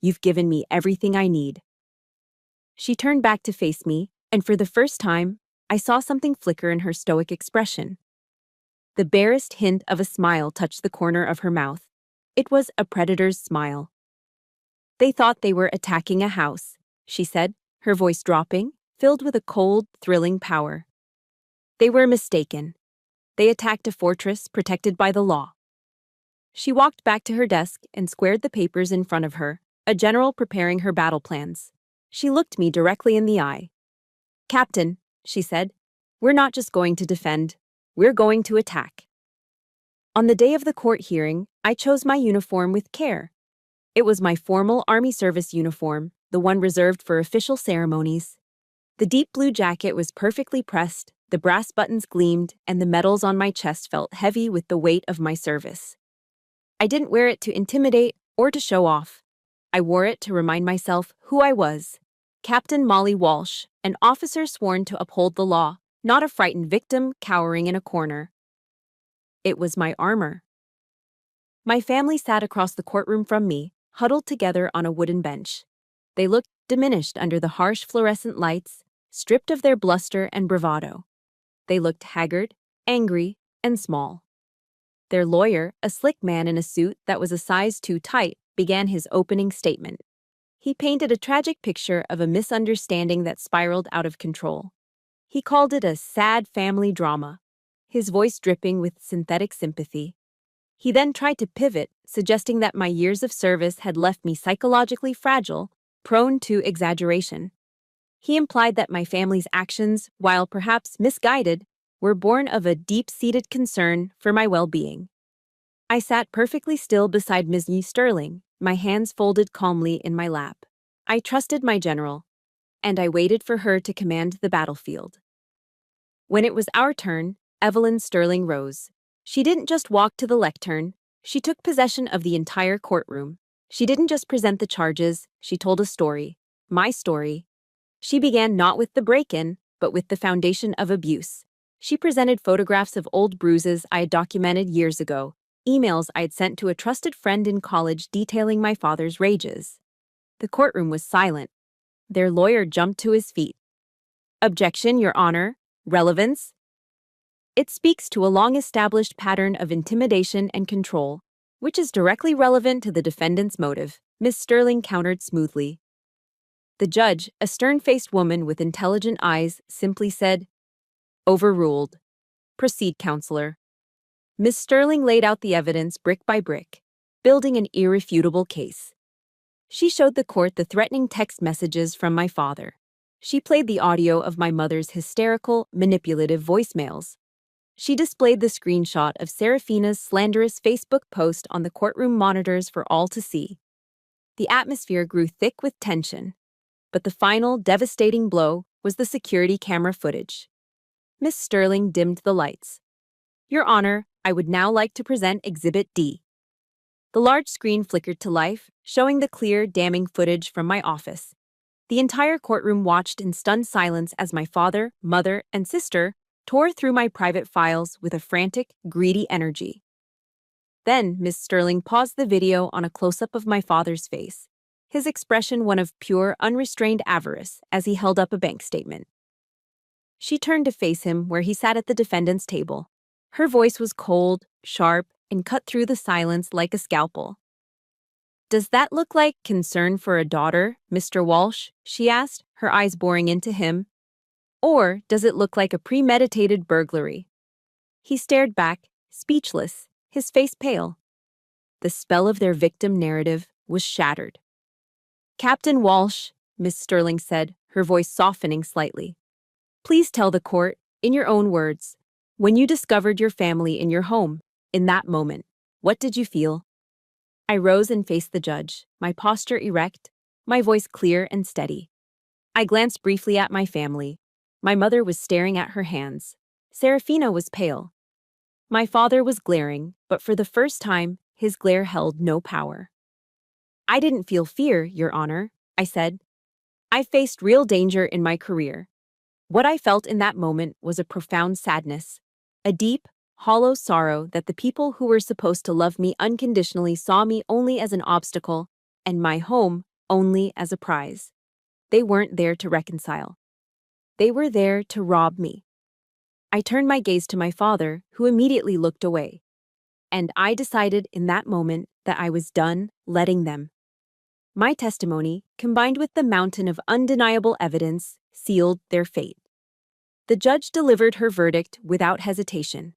You've given me everything I need." She turned back to face me, and for the first time, I saw something flicker in her stoic expression. The barest hint of a smile touched the corner of her mouth. It was a predator's smile. "They thought they were attacking a house," she said, her voice dropping, filled with a cold, thrilling power. "They were mistaken. They attacked a fortress protected by the law." She walked back to her desk and squared the papers in front of her, a general preparing her battle plans. She looked me directly in the eye. "Captain," she said, "we're not just going to defend, we're going to attack." On the day of the court hearing, I chose my uniform with care. It was my formal Army service uniform, the one reserved for official ceremonies. The deep blue jacket was perfectly pressed, the brass buttons gleamed, and the medals on my chest felt heavy with the weight of my service. I didn't wear it to intimidate or to show off. I wore it to remind myself who I was. Captain Molly Walsh, an officer sworn to uphold the law, not a frightened victim cowering in a corner. It was my armor. My family sat across the courtroom from me, huddled together on a wooden bench. They looked diminished under the harsh fluorescent lights, stripped of their bluster and bravado. They looked haggard, angry, and small. Their lawyer, a slick man in a suit that was a size too tight, began his opening statement. He painted a tragic picture of a misunderstanding that spiraled out of control. He called it a sad family drama, his voice dripping with synthetic sympathy. He then tried to pivot, suggesting that my years of service had left me psychologically fragile, prone to exaggeration. He implied that my family's actions, while perhaps misguided, were born of a deep-seated concern for my well-being. I sat perfectly still beside Ms. Sterling, my hands folded calmly in my lap. I trusted my general, and I waited for her to command the battlefield. When it was our turn, Evelyn Sterling rose. She didn't just walk to the lectern, she took possession of the entire courtroom. She didn't just present the charges, she told a story. My story. She began not with the break-in, but with the foundation of abuse. She presented photographs of old bruises I had documented years ago, emails I had sent to a trusted friend in college detailing my father's rages. The courtroom was silent. Their lawyer jumped to his feet. "Objection, Your Honor. Relevance? It speaks to a long-established pattern of intimidation and control, which is directly relevant to the defendant's motive," Miss Sterling countered smoothly. The judge, a stern-faced woman with intelligent eyes, simply said, "Overruled. Proceed, counselor." Miss Sterling laid out the evidence brick by brick, building an irrefutable case. She showed the court the threatening text messages from my father. She played the audio of my mother's hysterical, manipulative voicemails. She displayed the screenshot of Serafina's slanderous Facebook post on the courtroom monitors for all to see. The atmosphere grew thick with tension, but the final, devastating blow was the security camera footage. Miss Sterling dimmed the lights. "Your Honor, I would now like to present Exhibit D." The large screen flickered to life, showing the clear, damning footage from my office. The entire courtroom watched in stunned silence as my father, mother, and sister tore through my private files with a frantic, greedy energy. Then, Miss Sterling paused the video on a close-up of my father's face, his expression one of pure, unrestrained avarice as he held up a bank statement. She turned to face him where he sat at the defendant's table. Her voice was cold, sharp, and cut through the silence like a scalpel. "Does that look like concern for a daughter, Mr. Walsh?" she asked, her eyes boring into him. "Or does it look like a premeditated burglary?" He stared back, speechless, his face pale. The spell of their victim narrative was shattered. "Captain Walsh," Miss Sterling said, her voice softening slightly, "please tell the court, in your own words, when you discovered your family in your home, in that moment, what did you feel?" I rose and faced the judge, my posture erect, my voice clear and steady. I glanced briefly at my family. My mother was staring at her hands. Serafina was pale. My father was glaring, but for the first time, his glare held no power. "I didn't feel fear, Your Honor," I said. "I faced real danger in my career. What I felt in that moment was a profound sadness, a deep, hollow sorrow that the people who were supposed to love me unconditionally saw me only as an obstacle and my home only as a prize. They weren't there to reconcile. They were there to rob me." I turned my gaze to my father, who immediately looked away. And I decided in that moment that I was done letting them. My testimony, combined with the mountain of undeniable evidence, sealed their fate. The judge delivered her verdict without hesitation.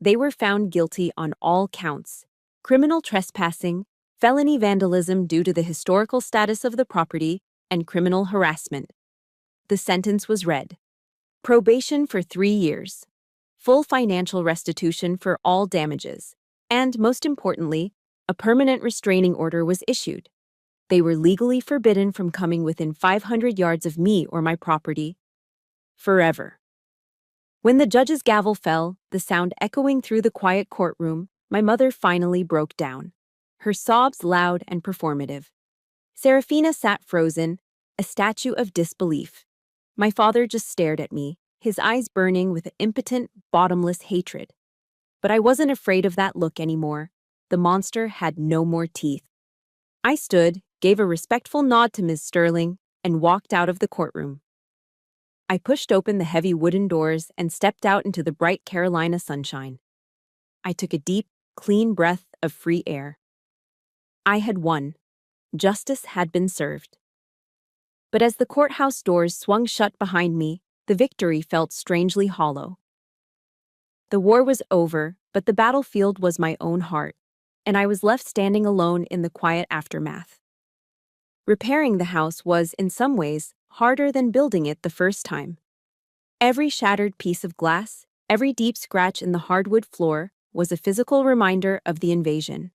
They were found guilty on all counts: criminal trespassing, felony vandalism due to the historical status of the property, and criminal harassment. The sentence was read: probation for 3 years, full financial restitution for all damages, and, most importantly, a permanent restraining order was issued. They were legally forbidden from coming within 500 yards of me or my property. Forever. When the judge's gavel fell, the sound echoing through the quiet courtroom, my mother finally broke down, her sobs loud and performative. Serafina sat frozen, a statue of disbelief. My father just stared at me, his eyes burning with impotent, bottomless hatred. But I wasn't afraid of that look anymore. The monster had no more teeth. I stood, gave a respectful nod to Ms. Sterling, and walked out of the courtroom. I pushed open the heavy wooden doors and stepped out into the bright Carolina sunshine. I took a deep, clean breath of free air. I had won. Justice had been served. But as the courthouse doors swung shut behind me, the victory felt strangely hollow. The war was over, but the battlefield was my own heart, and I was left standing alone in the quiet aftermath. Repairing the house was, in some ways, harder than building it the first time. Every shattered piece of glass, every deep scratch in the hardwood floor was a physical reminder of the invasion.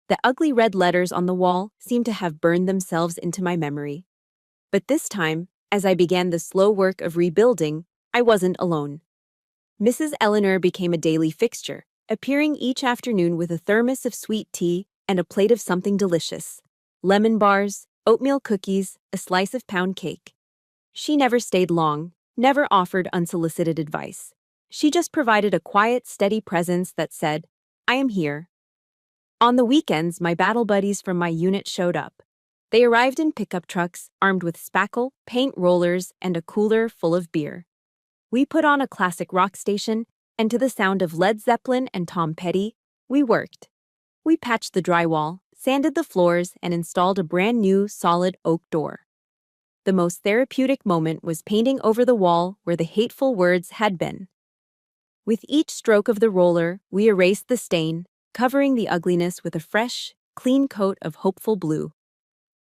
The ugly red letters on the wall seemed to have burned themselves into my memory. But this time, as I began the slow work of rebuilding, I wasn't alone. Mrs. Eleanor became a daily fixture, appearing each afternoon with a thermos of sweet tea and a plate of something delicious: lemon bars, oatmeal cookies, a slice of pound cake. She never stayed long, never offered unsolicited advice. She just provided a quiet, steady presence that said, "I am here." On the weekends, my battle buddies from my unit showed up. They arrived in pickup trucks, armed with spackle, paint rollers, and a cooler full of beer. We put on a classic rock station, and to the sound of Led Zeppelin and Tom Petty, we worked. We patched the drywall, sanded the floors, and installed a brand new, solid oak door. The most therapeutic moment was painting over the wall where the hateful words had been. With each stroke of the roller, we erased the stain, covering the ugliness with a fresh, clean coat of hopeful blue.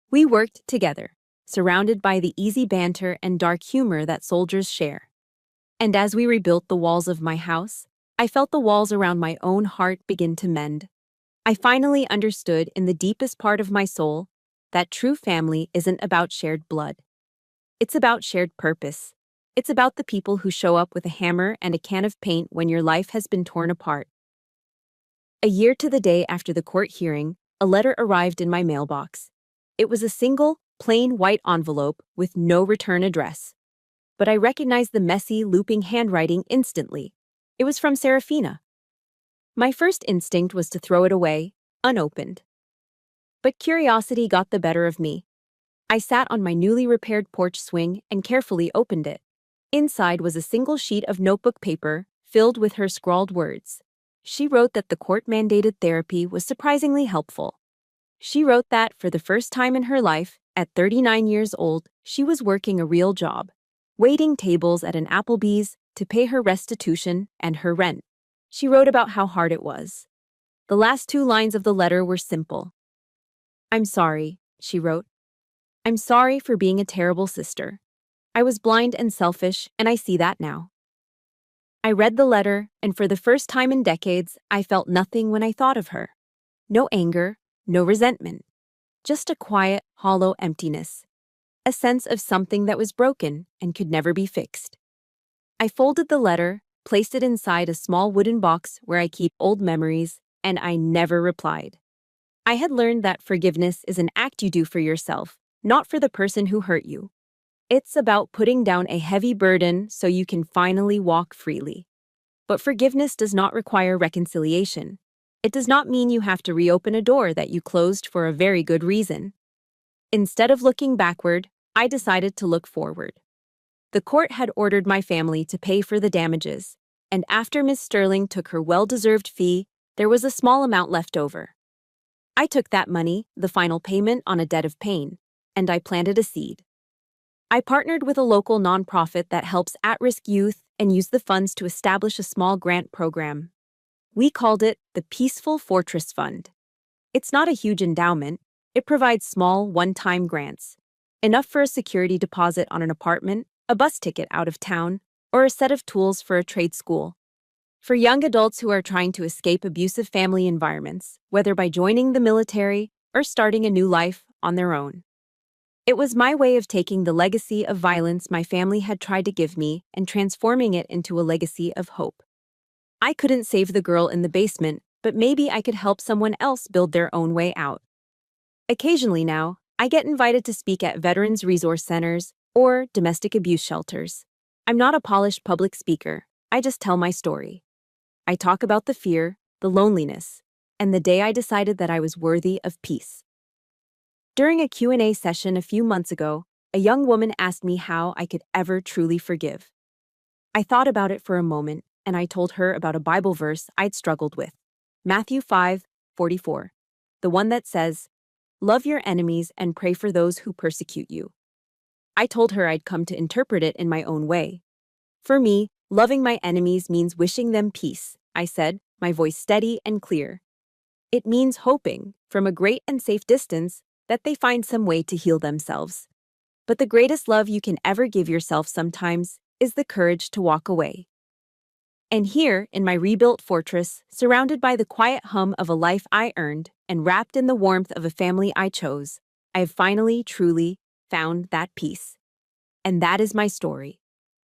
We worked together, surrounded by the easy banter and dark humor that soldiers share. And as we rebuilt the walls of my house, I felt the walls around my own heart begin to mend. I finally understood in the deepest part of my soul that true family isn't about shared blood. It's about shared purpose. It's about the people who show up with a hammer and a can of paint when your life has been torn apart. A year to the day after the court hearing, a letter arrived in my mailbox. It was a single, plain white envelope with no return address. But I recognized the messy, looping handwriting instantly. It was from Serafina. My first instinct was to throw it away, unopened. But curiosity got the better of me. I sat on my newly repaired porch swing and carefully opened it. Inside was a single sheet of notebook paper filled with her scrawled words. She wrote that the court-mandated therapy was surprisingly helpful. She wrote that, for the first time in her life, at 39 years old, she was working a real job, waiting tables at an Applebee's to pay her restitution and her rent. She wrote about how hard it was. The last 2 lines of the letter were simple. "I'm sorry," she wrote. "I'm sorry for being a terrible sister. I was blind and selfish, and I see that now." I read the letter, and for the first time in decades, I felt nothing when I thought of her. No anger, no resentment. Just a quiet, hollow emptiness. A sense of something that was broken and could never be fixed. I folded the letter, placed it inside a small wooden box where I keep old memories, and I never replied. I had learned that forgiveness is an act you do for yourself, not for the person who hurt you. It's about putting down a heavy burden so you can finally walk freely. But forgiveness does not require reconciliation. It does not mean you have to reopen a door that you closed for a very good reason. Instead of looking backward, I decided to look forward. The court had ordered my family to pay for the damages, and after Miss Sterling took her well-deserved fee, there was a small amount left over. I took that money, the final payment on a debt of pain, and I planted a seed. I partnered with a local nonprofit that helps at-risk youth and used the funds to establish a small grant program. We called it the Peaceful Fortress Fund. It's not a huge endowment. It provides small, one-time grants, enough for a security deposit on an apartment, a bus ticket out of town, or a set of tools for a trade school. For young adults who are trying to escape abusive family environments, whether by joining the military or starting a new life on their own. It was my way of taking the legacy of violence my family had tried to give me and transforming it into a legacy of hope. I couldn't save the girl in the basement, but maybe I could help someone else build their own way out. Occasionally now, I get invited to speak at veterans resource centers or domestic abuse shelters. I'm not a polished public speaker. I just tell my story. I talk about the fear, the loneliness, and the day I decided that I was worthy of peace. During a Q&A session a few months ago, a young woman asked me how I could ever truly forgive. I thought about it for a moment, and I told her about a Bible verse I'd struggled with. Matthew 5:44, the one that says, "Love your enemies and pray for those who persecute you." I told her I'd come to interpret it in my own way. For me, loving my enemies means wishing them peace, I said, my voice steady and clear. It means hoping, from a great and safe distance, that they find some way to heal themselves. But the greatest love you can ever give yourself sometimes is the courage to walk away. And here, in my rebuilt fortress, surrounded by the quiet hum of a life I earned and wrapped in the warmth of a family I chose, I have finally, truly found that peace. And that is my story.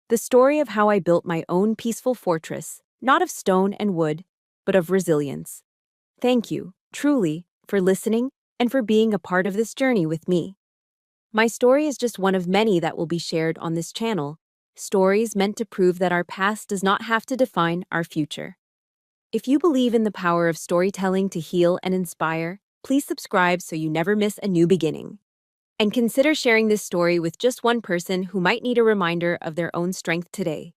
The story of how I built my own peaceful fortress, not of stone and wood, but of resilience. Thank you, truly, for listening and for being a part of this journey with me. My story is just one of many that will be shared on this channel. stories meant to prove that our past does not have to define our future. If you believe in the power of storytelling to heal and inspire, please subscribe so you never miss a new beginning. And consider sharing this story with just one person who might need a reminder of their own strength today.